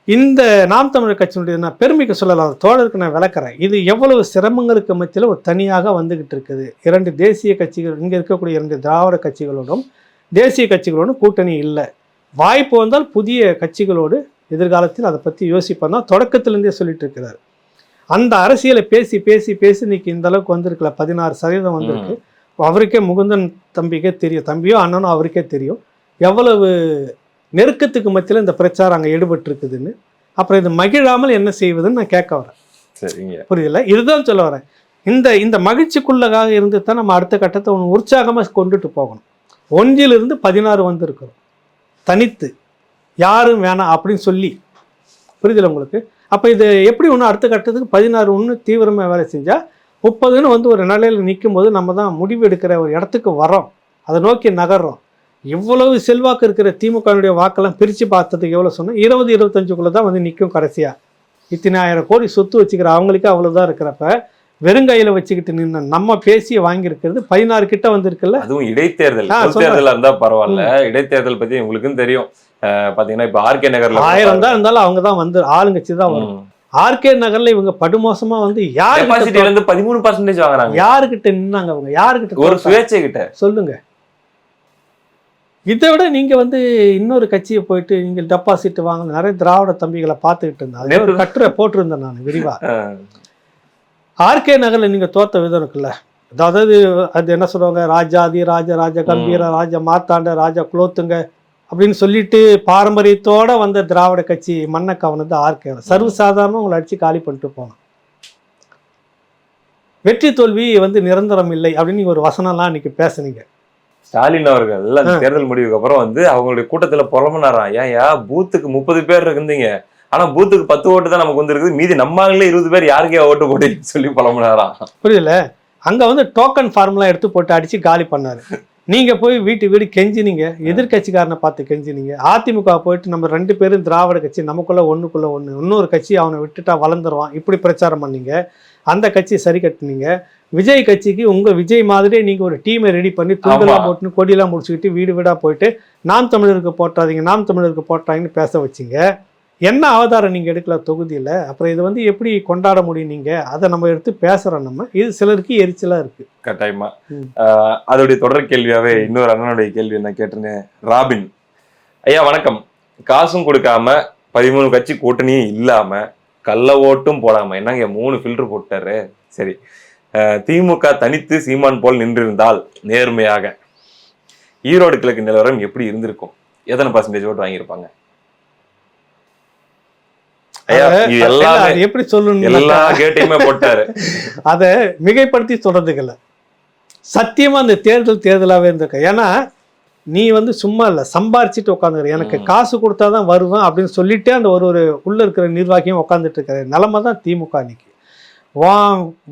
இந்த நாம் தமிழர் கட்சியினுடைய பெருமைக்கு சொல்லலாம். தோழருக்கு நான் விளக்குறேன். இது எவ்வளவு சிரமங்களுக்கு மத்தியில் ஒரு தனியாக வந்துகிட்டு இருக்குது. 2 தேசிய கட்சிகள், இங்க இருக்கக்கூடிய 2 திராவிட கட்சிகளோடும் தேசிய பேசிகளோடும் கூட்டணி இல்லை. வாய்ப்பு வந்தால் புதிய கட்சிகளோடு எதிர்காலத்தில் அதை பற்றி யோசிப்போம் தான் தொடக்கத்திலேருந்தே சொல்லிட்டு இருக்கிறார். அந்த அரசியலை பேசி பேசி பேசி இன்னைக்கு இந்த அளவுக்கு வந்திருக்கல. 16% வந்திருக்கு. அவருக்கே முகுந்தன் தம்பிக்கே தெரியும், தம்பியோ அண்ணனோ அவருக்கே தெரியும் எவ்வளவு நெருக்கத்துக்கு மத்தியில் இந்த பிரச்சாரம் அங்கே ஈடுபட்டு இருக்குதுன்னு. அப்புறம் இது மகிழாமல் என்ன செய்வதுன்னு நான் கேட்க வரேன். சரிங்க, புரியல. இதுதான் சொல்ல வரேன். இந்த மகிழ்ச்சிக்குள்ளதாக இருந்து தான் நம்ம அடுத்த கட்டத்தை ஒன்று உற்சாகமாக கொண்டுட்டு போகணும். 1லிருந்து 16 வந்திருக்கிறோம் தனித்து, யாரும் வேணாம் அப்படின்னு சொல்லி. புரியுதில்ல உங்களுக்கு? அப்போ இது எப்படி ஒன்று அடுத்த கட்டத்துக்கு 16 ஒன்று தீவிரமாக வேலை செஞ்சால் 30ன்னு வந்து ஒரு நிலையில் நிற்கும் போது நம்ம தான் முடிவு எடுக்கிற ஒரு இடத்துக்கு வரோம், அதை நோக்கி நகர்றோம். இவ்வளவு செல்வாக்கு இருக்கிற திமுகனுடைய வாக்கெல்லாம் பிரித்து பார்த்ததுக்கு எவ்வளோ சொன்னால் 20-25க்குள்ளே தான் வந்து நிற்கும். கடைசியாக இத்தனை 1000 கோடி சொத்து வச்சுக்கிற அவங்களுக்கு அவ்வளோதான் இருக்கிறப்ப வெறுங்கையில் வச்சுக்கிட்டு நின்று நம்ம பேசி வாங்கியிருக்கிறது 16 கிட்ட வந்திருக்குல்ல. அதுவும் இடைத்தேர்தல் தேர்தலாக இருந்தால் பரவாயில்ல. இடைத்தேர்தல் பற்றி உங்களுக்கும் தெரியும். பார்த்தீங்கன்னா இப்போ ஆர்கே நகரில் 1000 தான் இருந்தாலும் அவங்க தான் வந்து ஆளுங்கட்சி தான் வரும். ஆர்கே நகர்ல இவங்க படுமோசமா வந்து 13% வாங்குறாங்க. யாருக்கிட்ட நின்னாங்க அவங்க? யாருக்கிட்ட? ஒரு சுயேட்சை கிட்ட. சொல்லுங்க. இதை விட நீங்க வந்து இன்னொரு கட்சியை போயிட்டு நீங்க டெபாசிட் வாங்க நிறைய திராவிட தம்பிகளை பார்த்துக்கிட்டு இருந்தேன். ஒரு கட்டுரை போட்டிருந்தேன் நான் விரிவா. ஆர்கே நகர்ல நீங்க தோத்த விதம் இருக்குல்ல, அதாவது அது என்ன சொல்லுவாங்க, ராஜாதி ராஜ ராஜ கம்பீர ராஜ மார்த்தாண்ட ராஜா குலோத்துங்க அப்படின்னு சொல்லிட்டு பாரம்பரியத்தோட வந்த திராவிட கட்சி மண்ணை கவனது ஆர்கே. சர்வசாதாரணமாக உங்களை அடிச்சு காலி பண்ணிட்டு போனோம். வெற்றி தோல்வி வந்து நிரந்தரம் இல்லை அப்படின்னு நீங்க ஒரு வசனம்லாம் இன்னைக்கு பேசுனீங்க. ஸ்டாலின் அவர்கள் அந்த தேர்தல் முடிவுக்கு அப்புறம் வந்து அவங்களுடைய கூட்டத்துல புலம்புனாராம், ஏன்யா பூத்துக்கு 30 பேர் இருந்தீங்க, ஆனா பூத்துக்கு 10 ஓட்டு தான் நமக்கு வந்துருக்குது, மீதி நம்மளே 20 பேர் யாருக்கே ஓட்டு போட்டு சொல்லி புலம்புனாராம். புரியல? அங்க வந்து டோக்கன் ஃபார்முலா எடுத்து போட்டு அடிச்சு காலி பண்ணாரு. நீங்க போய் வீடு கெஞ்சினீங்க, எதிர்கட்சிக்காரனை பார்த்து கெஞ்சினீங்க. அதிமுக போயிட்டு நம்ம 2 பேரும் திராவிட கட்சி, நமக்குள்ள ஒண்ணுக்குள்ள ஒண்ணு, இன்னொரு கட்சி அவனை விட்டுட்டா வளர்ந்துருவான், இப்படி பிரச்சாரம் பண்ணீங்க. அந்த கட்சி சரி கட்டுனீங்க. விஜய் கட்சிக்கு உங்க விஜய் மாதிரியே நீங்க ஒரு டீமை ரெடி பண்ணி துண்டெல்லாம் போட்டு கொடியெல்லாம் முடிச்சுக்கிட்டு வீடு வீடா போயிட்டு நாம் தமிழருக்கு போட்டாதீங்க, நாம் தமிழருக்கு போட்டாங்கன்னு பேச வச்சிங்க. என்ன அவதாரம் நீங்க எடுக்கல தொகுதியில? அப்புறம் இது வந்து எப்படி கொண்டாட முடியும்? நீங்க அதை நம்ம எடுத்து பேசுறோம். நம்ம இது சிலருக்கு எரிச்சலா இருக்கு. கட்டாயமா. அதோடைய தொடர் கேள்வியாவே இன்னொரு அண்ணனுடைய கேள்வி என்ன கேட்டிருந்தேன். ராபின் ஐயா வணக்கம். காசும் கொடுக்காம 13 கட்சி கூட்டணியும் இல்லாம கள்ள ஓட்டும் போடாம, என்னங்க 3 ஃபில்டர் போட்டாரு. சரி, திமுக தனித்து சீமான் போல் நின்றிருந்தால் நேர்மையாக ஈரோடு கிழக்கு நிலவரம் எப்படி இருந்திருக்கும்? எத்தனை % ஓட்டு வாங்கியிருப்பாங்க? எப்படி சொல்லணும்? எல்லா கேட்டையுமே போட்டாரு. அதை மிகைப்படுத்தி சொல்றதுக்கு இல்ல, சத்தியமா அந்த தேர்தலாவே இருந்திருக்க. ஏன்னா நீ வந்து சும்மா இல்ல சம்பாரிச்சுட்டு உட்காந்துரு, எனக்கு காசு கொடுத்தாதான் வருவேன் அப்படின்னு சொல்லிட்டு அந்த ஒரு உள்ள இருக்கிற நிர்வாகியும் உட்காந்துட்டு இருக்காரு. நிலைமை தான் திமுக இன்னைக்கு.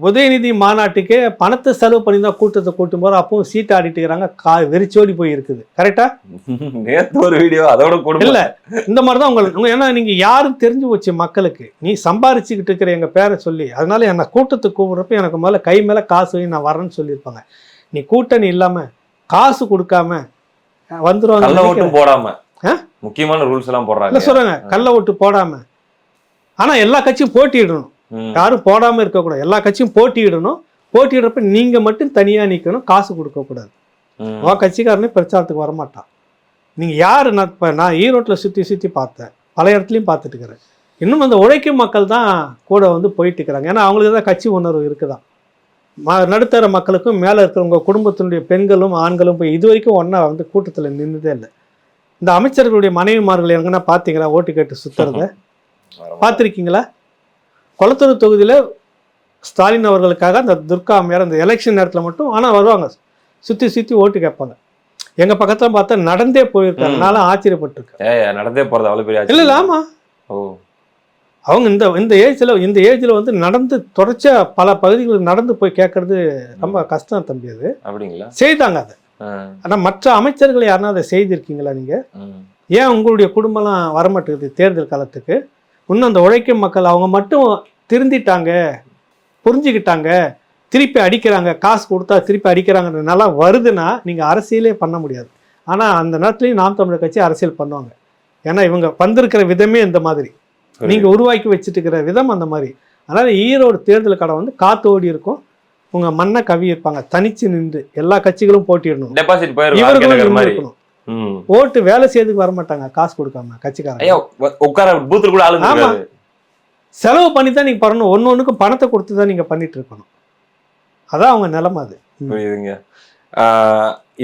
உதயநிதி மாநாட்டுக்கே பணத்தை செலவு பண்ணி தான் கூட்டத்தை கூட்டும் போது அப்பவும் சீட்டு ஆடிட்டு இருக்கிறாங்க. வெறிச்சோடி போய் இருக்குது. கரெக்டா? நேற்று ஒரு வீடியோ அதோட இல்ல இந்த மாதிரிதான் உங்களுக்கு. ஏன்னா நீங்க யாரும் தெரிஞ்சு போச்சு மக்களுக்கு, நீ சம்பாரிச்சுக்கிட்டு இருக்கிற எங்க பேரை சொல்லி. அதனால என்ன கூட்டத்துக்கு கூப்பிடுறப்ப எனக்கு முதல்ல கை மேல காசு நான் வரேன்னு சொல்லியிருப்பாங்க. நீ கூட்டணி இல்லாம காசு கொடுக்காம வந்துருவாங்க. கள்ள ஓட்டு போடாம முக்கியமான ரூல்ஸ் எல்லாம் போடுறாங்க. சொல்றாங்க கள்ள ஓட்டு போடாம. ஆனா எல்லா கட்சியும் போட்டியிடணும், யாரும் போடாம இருக்கக்கூடாது. எல்லா கட்சியும் போட்டியிடணும். போட்டியிடுறப்ப நீங்க மட்டும் தனியா நிக்கணும், காசு கொடுக்க கூடாது. அவன் கட்சிக்காரனே பிரச்சாரத்துக்கு வரமாட்டான். நீங்க யாரு? நான் ஈரோட்டில் சுத்தி பார்த்தேன், பல இடத்துலையும் பார்த்துட்டு இருக்கிறேன். இன்னும் அந்த உழைக்கும் மக்கள் தான் கூட வந்து போயிட்டு இருக்கிறாங்க. ஏன்னா அவங்களுக்கு தான் கட்சி உணர்வு இருக்குதான். நடுத்தர மக்களுக்கும் மேலே இருக்கிறவங்க குடும்பத்தினுடைய பெண்களும் ஆண்களும் போய் இது வரைக்கும் ஒன்றா வந்து கூட்டத்தில் நின்றுதே இல்லை. இந்த அமைச்சர்களுடைய மனைவிமார்கள் எங்கன்னா பார்த்தீங்களா ஓட்டு கேட்டு சுற்றுறத பார்த்துருக்கீங்களா? கொளத்தூர் தொகுதியில் ஸ்டாலின் அவர்களுக்காக அந்த துர்கா அம்மையார் அந்த எலெக்ஷன் நேரத்தில் மட்டும் ஆனால் வருவாங்க, சுற்றி ஓட்டு கேட்பாங்க. எங்கள் பக்கத்தில் பார்த்தா நடந்தே போயிருக்காங்க. நானும் ஆச்சரியப்பட்டிருக்கேன். நடந்தே போகிறது அவ்வளோ பெரிய இல்லை இல்லை ஆமாம். அவங்க இந்த ஏஜில் வந்து நடந்து தொடர்ச்சா பல பகுதிகளுக்கு நடந்து போய் கேட்கறது ரொம்ப கஷ்டம் தம்பி. அது அப்படிங்களா? செய்தாங்க அதை. ஆனால் மற்ற அமைச்சர்கள் யாருன்னா அதை செய்திருக்கீங்களா நீங்கள்? ஏன் உங்களுடைய குடும்பம்லாம் வரமாட்டேங்குது தேர்தல் காலத்துக்கு? இன்னும் அந்த உழைக்கும் மக்கள் அவங்க மட்டும் திருந்திட்டாங்க, புரிஞ்சுக்கிட்டாங்க, திருப்பி அடிக்கிறாங்க, காசு கொடுத்தா திருப்பி அடிக்கிறாங்கன்றதுனால வருதுன்னா நீங்கள் அரசியலே பண்ண முடியாது. ஆனால் அந்த நேரத்துலையும் நாம் தமிழர் கட்சி அரசியல் பண்ணுவாங்க. ஏன்னா இவங்க வந்திருக்கிற விதமே இந்த மாதிரி, நீங்கள் உருவாக்கி வச்சுட்டு இருக்கிற விதம் அந்த மாதிரி. அதனால் ஈரோடு தேர்தல் கடை வந்து காத்து ஓடி இருக்கும். உங்க மண்ணை கவி இருப்பாங்க, தனிச்சு நின்று எல்லா கட்சிகளும் போட்டிடணும், இவர்களும் இருக்கணும். ஓட்டு வேலை செய்யறதுக்கு வரமாட்டாங்க காசு கொடுக்காம கட்சிக்காரங்க. செலவு பண்ணி தான் நீங்க பண்ணணும், ஒன்னொன்னுக்கும் பணத்தை கொடுத்து தான் நீங்க பண்ணிட்டு இருக்கணும். அதான் அவங்க நிலைமை. அது புரியுதுங்க.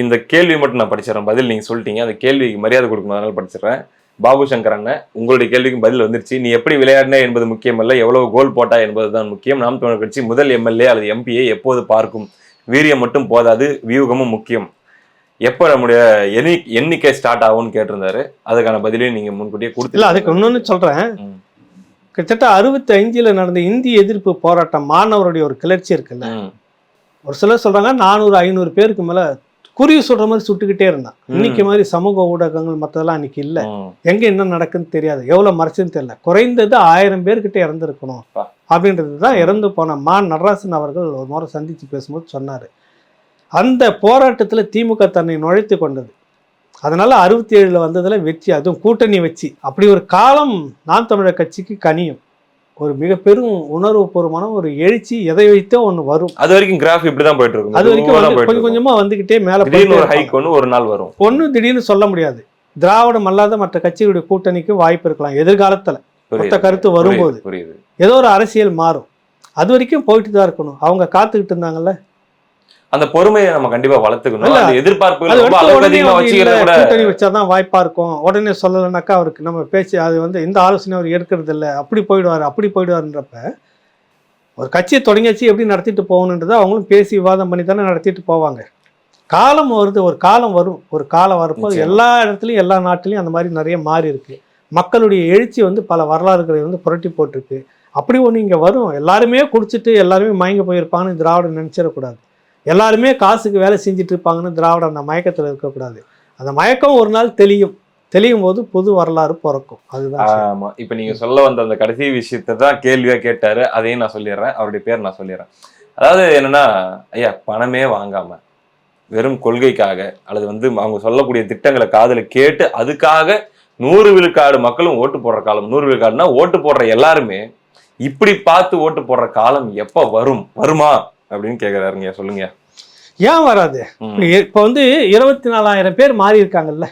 இந்த கேள்வி மட்டும் நான் படிச்சிடறேன், பதில் நீங்க சொல்லிட்டீங்க. அந்த கேள்விக்கு மரியாதை கொடுக்கணும், அதனால படிச்சிடறேன். பாபு சங்கர் அண்ணன், உங்களுடைய கேள்விக்கும் பதில் வந்துருச்சு. நீ எப்படி விளையாடின என்பது முக்கியமல்ல, எவ்வளவு கோல் போட்டா என்பதுதான் முக்கியம். நாம் தமிழர் கட்சி முதல் எம்எல்ஏ அல்லது எம்பியை எப்போது பார்க்கும்? வீரியம் மட்டும் போதாது, வியூகமும் முக்கியம். எப்போ நம்முடைய எண்ணிக்கை ஸ்டார்ட் ஆகும்னு கேட்டிருந்தாரு. அதுக்கான பதிலையும் நீங்க முன்கூட்டியே கொடுத்து. அதுக்கு இன்னொன்னு சொல்றேன். கிட்டத்தட்ட 65 நடந்த இந்திய எதிர்ப்பு போராட்டம் மாணவருடைய ஒரு கிளர்ச்சி இருக்குல்ல, ஒரு சிலர் சொல்றாங்க 400-500 பேருக்கு மேல குருவி சுடுற மாதிரி சுட்டுக்கிட்டே இருந்தான். இன்னைக்கு மாதிரி சமூக ஊடகங்கள் மற்றதெல்லாம் அன்னைக்கு இல்லை. எங்க என்ன நடக்குன்னு தெரியாது, எவ்வளவு மறைச்சுன்னு தெரியல. குறைந்தது 1000 பேர்கிட்ட இறந்துருக்கணும் அப்படின்றது தான் இறந்து போன நடராசன் அவர்கள் ஒரு முறை சந்திச்சு பேசும்போது சொன்னாரு. அந்த போராட்டத்துல திமுக தன்னை நுழைத்து கொண்டது. அதனால 67 வந்ததுல வெற்றி, அதுவும் கூட்டணி வச்சு. அப்படி ஒரு காலம் நாம் தமிழர் கட்சிக்கு கனியும். ஒரு மிக பெரும் உணர்வு பூர்வமான ஒரு எழுச்சி எதை வைத்தோ ஒன்று வரும். அது வரைக்கும் கிராஃப் இப்படிதான் போயிட்டு இருக்கும். அது வரைக்கும் கொஞ்சம் கொஞ்சமா வந்துகிட்டே மேல ஒரு நாள் வரும். ஒன்னும் திடீர்னு சொல்ல முடியாது. திராவிடம் அல்லாத மற்ற கட்சிகளுடைய கூட்டணிக்கு வாய்ப்பு இருக்கலாம் எதிர்காலத்துல, மொத்த கருத்து வரும்போது ஏதோ ஒரு அரசியல் மாறும். அது வரைக்கும் போயிட்டு தான் இருக்கணும். அவங்க காத்துக்கிட்டு இருந்தாங்கல்ல, அந்த பொறுமையை நம்ம கண்டிப்பா வளர்த்துக்கணும். கூட்டணி வச்சாதான் வாய்ப்பா இருக்கும். உடனே சொல்லலைனாக்கா அவருக்கு நம்ம பேச்சு அது வந்து இந்த ஆலோசனை அவர் எடுக்கிறது இல்லை, அப்படி போயிடுவாருன்றப்ப ஒரு கட்சியை தொடங்கியாச்சு எப்படி நடத்திட்டு போகணுன்றதை அவங்களும் பேசி விவாதம் பண்ணி தானே நடத்திட்டு போவாங்க. காலம் வருது, ஒரு காலம் வரும். ஒரு காலம் வரப்போ எல்லா இடத்துலையும் எல்லா நாட்டிலையும் அந்த மாதிரி நிறைய மாறி இருக்கு. மக்களுடைய எழுச்சி வந்து பல வரலாறுகளை வந்து புரட்டி போட்டிருக்கு. அப்படி ஒன்று இங்கே வரும். எல்லாருமே குடிச்சிட்டு எல்லாருமே மயங்க போயிருப்பாங்கன்னு திராவிடம் நினைச்சிடக்கூடாது. எல்லாருமே காசுக்கு வேலை செஞ்சுட்டு இருப்பாங்கன்னு திராவிடம் அந்த மயக்கத்தில் இருக்கக்கூடாது. அந்த மயக்கம் ஒரு நாள் தெளியும் போது புது வரலாறு பிறக்கும். அதுதான். ஆமா, இப்ப நீங்க சொல்ல வந்த அந்த கடைசி விஷயத்தை தான் கேள்வியா கேட்டாரு. அதையும் நான் சொல்லிடுறேன், அவருடைய பேர் நான் சொல்லிடுறேன். அதாவது என்னன்னா, ஐயா பணமே வாங்காம வெறும் கொள்கைக்காக அல்லது வந்து அவங்க சொல்லக்கூடிய திட்டங்களை காதுல கேட்டு அதுக்காக 100 விழுக்காடு மக்களும் ஓட்டு போடுற காலம். 100 விழுக்காடுனா ஓட்டு போடுற எல்லாருமே இப்படி பார்த்து ஓட்டு போடுற காலம் எப்ப வருமா அப்படின்னு கேக்குறாருங்க. சொல்லுங்க. ஏன் வராது? இப்ப வந்து 24,000 பேர் மாறி இருக்காங்கல்ல,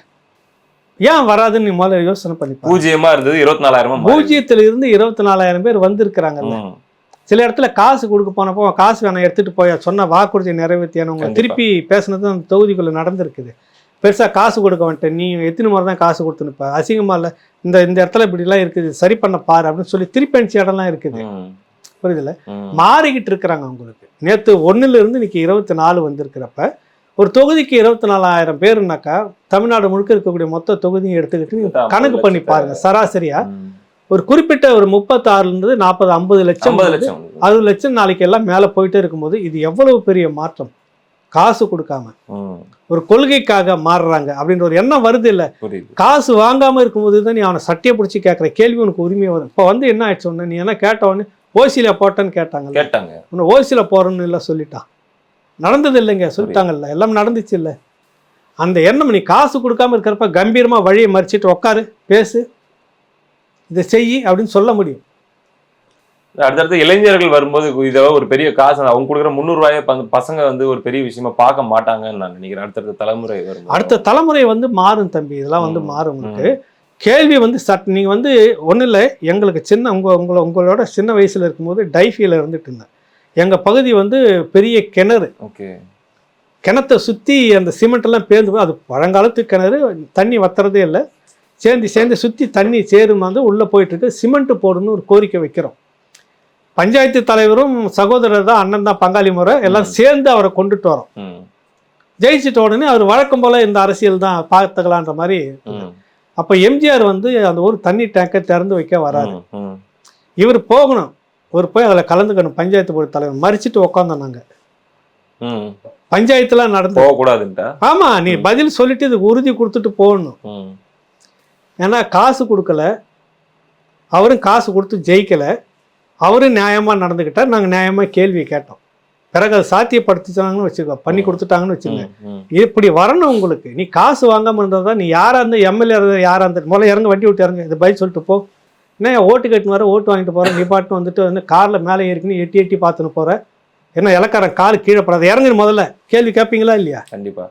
ஏன் வராதுன்னு நீ முதல்ல யோசனை பண்ணி. பூஜ்ஜியமா இருந்தது 24,000, பூஜ்ஜியத்துல இருந்து 24,000 பேர் வந்திருக்கிறாங்கல்ல. சில இடத்துல காசு கொடுக்க போனப்போ காசு வேணா எடுத்துட்டு போய் சொன்ன வாக்குறுதி நிறைவேற்றியானவங்க திருப்பி பேசுனது அந்த தொகுதிக்குள்ள நடந்திருக்குது. பெருசா காசு கொடுக்க வந்துட்டேன், நீ எத்தனை முறை தான் காசு கொடுத்துனுப்ப, அசிங்கமா இல்லை, இந்த இடத்துல இப்படி எல்லாம் இருக்குது, சரி பண்ண பாரு அப்படின்னு சொல்லி திருப்பி அனுப்பிச்ச இடம்லாம் இருக்குது. புரியுதுல? மாறிக்கிட்டு இருக்கிறாங்க. உங்களுக்கு நேற்று 1ல இருந்து இன்னைக்கு 24 வந்திருக்கிறப்ப ஒரு தொகுதிக்கு 24,000 பேருனாக்கா தமிழ்நாடு முழுக்க இருக்கக்கூடிய மொத்த தொகுதியும் எடுத்துக்கிட்டு கணக்கு பண்ணி பாருங்க. சராசரியா ஒரு குறிப்பிட்ட ஒரு 36 40 50 லட்சம் 60 லட்சம் நாளைக்கு எல்லாம் மேல போயிட்டே இருக்கும்போது இது எவ்வளவு பெரிய மாற்றம். காசு கொடுக்காம ஒரு கொள்கைக்காக மாறுறாங்க அப்படின்ற ஒரு எண்ணம் வருது இல்ல. காசு வாங்காம இருக்கும்போது தான் நீ அவனை சட்டையை பிடிச்சி கேட்கற கேள்வி உனக்கு உரிமையை வரும். இப்போ வந்து என்ன ஆயிடுச்சு ஒண்ணு, நீ என்ன கேட்ட உடனே ஓசியில போட்டேன்னு கேட்டாங்க. உன்னை ஓசியில போறேன்னு இல்லை சொல்லிட்டான். நடந்தது இல்லைங்க, சொல்லிட்டாங்கல்ல, எல்லாம் நடந்துச்சு இல்லை. அந்த எண்ணம் நீ காசு கொடுக்காம இருக்கிறப்ப கம்பீரமா வழியை மறிச்சிட்டு உட்காரு, பேசு, இதை செய் அப்படின்னு சொல்ல முடியும். அடுத்தடுத்து இளைஞர்கள் வரும்போது இதை ஒரு பெரிய காசு அவங்க கொடுக்குற 300 ரூபாயை பசங்க வந்து ஒரு பெரிய விஷயமா பார்க்க மாட்டாங்கன்னு நான் நினைக்கிறேன். அடுத்தடுத்த தலைமுறை வரும், அடுத்த தலைமுறை வந்து மாறும் தம்பி, இதெல்லாம் வந்து மாறும். உங்களுக்கு கேள்வி வந்து நீங்க வந்து ஒன்றும் இல்லை, எங்களுக்கு சின்ன உங்களோட சின்ன வயசுல இருக்கும்போது டைஃபியில் இருந்துட்டு இருந்தேன். எங்க பகுதி வந்து பெரிய கிணறு. ஓகே. கிணத்தை சுற்றி அந்த சிமெண்ட் எல்லாம் பேர்ந்து போய், அது பழங்காலத்து கிணறு, தண்ணி வத்துறதே இல்லை, சேர்ந்து சுற்றி தண்ணி சேரும் வந்து உள்ளே போயிட்டு இருக்கு. சிமெண்ட் போடணும்னு ஒரு கோரிக்கை வைக்கிறோம். பஞ்சாயத்து தலைவரும் சகோதரர் தான், அண்ணன் தான், பங்காளி முறை எல்லாம் சேர்ந்து அவரை கொண்டுட்டு வரோம். ஜெயிச்சிட்ட உடனே அவர் வழக்கம் போல இந்த அரசியல் தான் பார்த்துக்கலான்ற மாதிரி. அப்போ எம்ஜிஆர் வந்து அந்த ஒரு தண்ணி டேங்கை திறந்து வைக்க வராரு. இவர் போகணும், இவர் போய் அதில் கலந்துக்கணும். பஞ்சாயத்து போர்டு தலைவர் மறிச்சிட்டு உட்காந்தோம் நாங்கள். பஞ்சாயத்துலாம் நடந்து போகக்கூடாதுன்ட்டா. ஆமா, நீ பதில் சொல்லிட்டு இதுக்கு உறுதி கொடுத்துட்டு போகணும். ஏன்னா காசு கொடுக்கல, அவரும் காசு கொடுத்து ஜெயிக்கல, அவரும் நியாயமா நடந்துக்கிட்டார். நாங்கள் நியாயமா கேள்வி கேட்டோம். பிறகு அதை சாத்தியப்படுத்திச்சாங்கன்னு வச்சுக்கோ, பண்ணி கொடுத்துட்டாங்கன்னு வச்சுக்கோங்க. இப்படி வரணும் உங்களுக்கு. நீ காசு வாங்காம இருந்தா நீ யாரா இருந்த எம்எல்ஏ யாரா இருந்த முதல்ல இறங்க, வண்டி விட்டு இறங்க, இது பதில் சொல்லிட்டு போ. என்ன ஓட்டு கட்டுன்னு வர, ஓட்டு வாங்கிட்டு போறேன், நீ பாட்டு வந்துட்டு வந்து காரில் மேலே ஏறிக்குன்னு எட்டி பார்த்துன்னு போற. என்ன இலக்காரன் கால் கீழே படாது, இறங்குன்னு முதல்ல கேள்வி கேட்பீங்களா இல்லையா? கண்டிப்பா.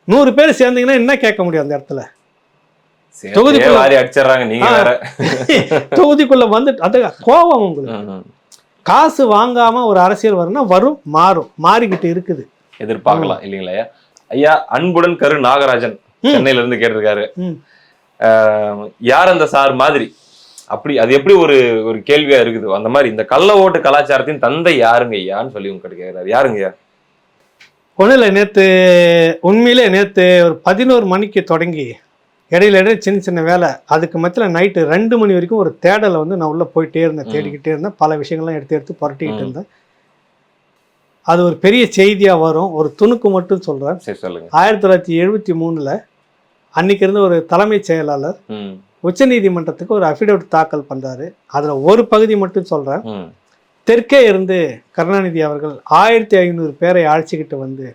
100 பேர் சேர்ந்தீங்கன்னா என்ன கேட்க முடியும் அந்த இடத்துல? தொகுதிக்குள்ள வந்துட்டு அது கோபம் உங்களுக்கு. காசு வாங்காம ஒரு அரசியல் வரும்னா வரும், மாறும், மாறிக்கிட்டு இருக்குது, எதிர்பார்க்கலாம் இல்லைங்களா? ஐயா அன்புடன் கரு நாகராஜன் சென்னையில இருந்து கேட்டிருக்காரு, யார் அந்த சார் மாதிரி, அப்படி அது எப்படி ஒரு ஒரு கேள்வியா இருக்குது. அந்த மாதிரி இந்த கள்ள ஓட்டு கலாச்சாரத்தின் தந்தை யாருங்க ஐயான்னு சொல்லி உங்ககிட்ட கேட்கிறாரு. யாருங்க ஐயா? ஒன்றும் இல்லை, உண்மையிலே நேற்று ஒரு 11 மணிக்கு தொடங்கி இடையில சின்ன வேலை, அதுக்கு மத்தியில் நைட்டு 2 மணி வரைக்கும் ஒரு தேடலை வந்து நான் உள்ளே போயிட்டே இருந்தேன், தேடிக்கிட்டே இருந்தேன், பல விஷயங்கள்லாம் எடுத்து புரட்டிக்கிட்டு இருந்தேன். அது ஒரு பெரிய செய்தியாக வரும். ஒரு துணுக்கு மட்டும் சொல்கிறேன். 1973 அன்னைக்கு இருந்த ஒரு தலைமைச் செயலாளர் உச்சநீதிமன்றத்துக்கு ஒரு அஃபிடவிட் தாக்கல் பண்ணுறாரு. அதில் ஒரு பகுதி மட்டும் சொல்கிறேன். தெற்கே இருந்து கருணாநிதி அவர்கள் 1500 பேரை அழைச்சிக்கிட்டு வந்து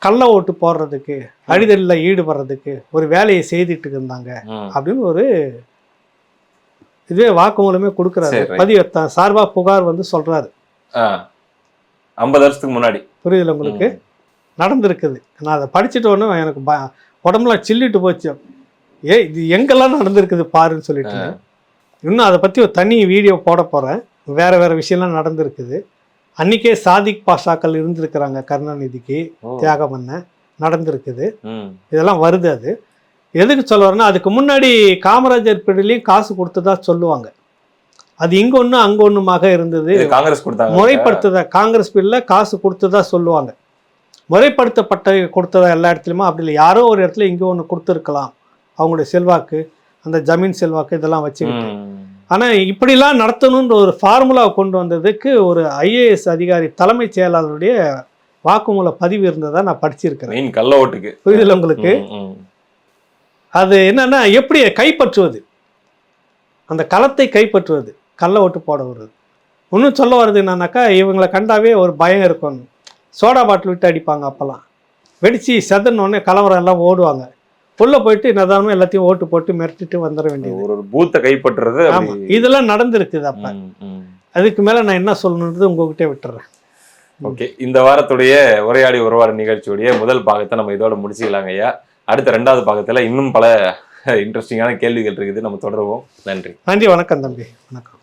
கள்ள ஓட்டு போடுறதுக்கு, அடிதலில் ஈடுபடுறதுக்கு ஒரு வேலையை செய்துட்டு இருந்தாங்க அப்படின்னு ஒரு இதுவே வாக்குமூலமே கொடுக்குறாரு. பதிவு சார்பா புகார் வந்து சொல்றாரு. 50 வருஷத்துக்கு முன்னாடி. புரியுதுல உங்களுக்கு? நடந்திருக்குது. நான் அதை படிச்சுட்டு ஒன்று எனக்கு உடம்புலாம் சில்லிட்டு போச்சு. இது எங்கெல்லாம் நடந்திருக்குது பாருன்னு சொல்லிட்டு. இன்னும் அதை பற்றி ஒரு தனி வீடியோ போட போகிறேன். வேற விஷயம்லாம் நடந்திருக்குது. அன்னைக்கே சாதிக் பாஷாக்கள் இருந்திருக்கிறாங்க, கருணாநிதிக்கு தியாகம் பண்ண நடந்திருக்குது. இதெல்லாம் வருது. அது எதுக்கு சொல்ல வரேன்னா, அதுக்கு முன்னாடி காமராஜர் பீரியட்லையும் காசு கொடுத்ததா சொல்லுவாங்க. அது இங்க ஒன்று அங்க ஒன்றுமாக இருந்தது. காங்கிரஸ் கொடுத்தாங்க, முறைப்படுத்ததா காங்கிரஸ் பீரியட்ல காசு கொடுத்ததா சொல்லுவாங்க. முறைப்படுத்தப்பட்ட கொடுத்ததா எல்லா இடத்துலையுமா அப்படி இல்லை. யாரோ ஒரு இடத்துல இங்கே ஒன்று கொடுத்துருக்கலாம், அவங்களுடைய செல்வாக்கு, அந்த ஜமீன் செல்வாக்கு இதெல்லாம் வச்சுக்கிட்டு. ஆனால் இப்படிலாம் நடத்தணுன்ற ஒரு ஃபார்முலாவை கொண்டு வந்ததுக்கு ஒரு IAS அதிகாரி தலைமைச் செயலாளருடைய வாக்குமூல பதிவு இருந்ததா நான் படிச்சிருக்கிறேன். கள்ள ஓட்டுக்கு புரியுதுல உங்களுக்கு? அது என்னன்னா, எப்படி கைப்பற்றுவது, அந்த களத்தை கைப்பற்றுவது, கள்ள ஓட்டு போட வருது. இன்னும் சொல்ல வருது என்னன்னாக்கா, இவங்களை கண்டாவே ஒரு பயம் இருக்கும். சோடா பாட்டில் விட்டு அடிப்பாங்க, அப்போல்லாம் வெடிச்சு செதனோடனே கலவரம் எல்லாம் ஓடுவாங்க. உள்ள போயிட்டு நிதானமா எல்லாத்தையும் ஓட்டு போட்டு மிரட்டிட்டு வந்துட வேண்டியது. ஒரு பூத்தை கைப்பற்றுறது. ஆமா, இதெல்லாம் நடந்திருக்குது. அப்ப அதுக்கு மேல நான் என்ன சொல்லணுன்றது உங்ககிட்டே விட்டுறேன். ஓகே, இந்த வாரத்துடைய உரையாடி உறவாடு நிகழ்ச்சியுடைய முதல் பாகத்தை நம்ம இதோட முடிச்சுக்கலாங்க ஐயா. அடுத்த 2வது பாகத்துல இன்னும் பல இன்ட்ரெஸ்டிங்கான கேள்விகள் இருக்குது, நம்ம தொடருவோம். நன்றி. நன்றி, வணக்கம் தம்பி, வணக்கம்.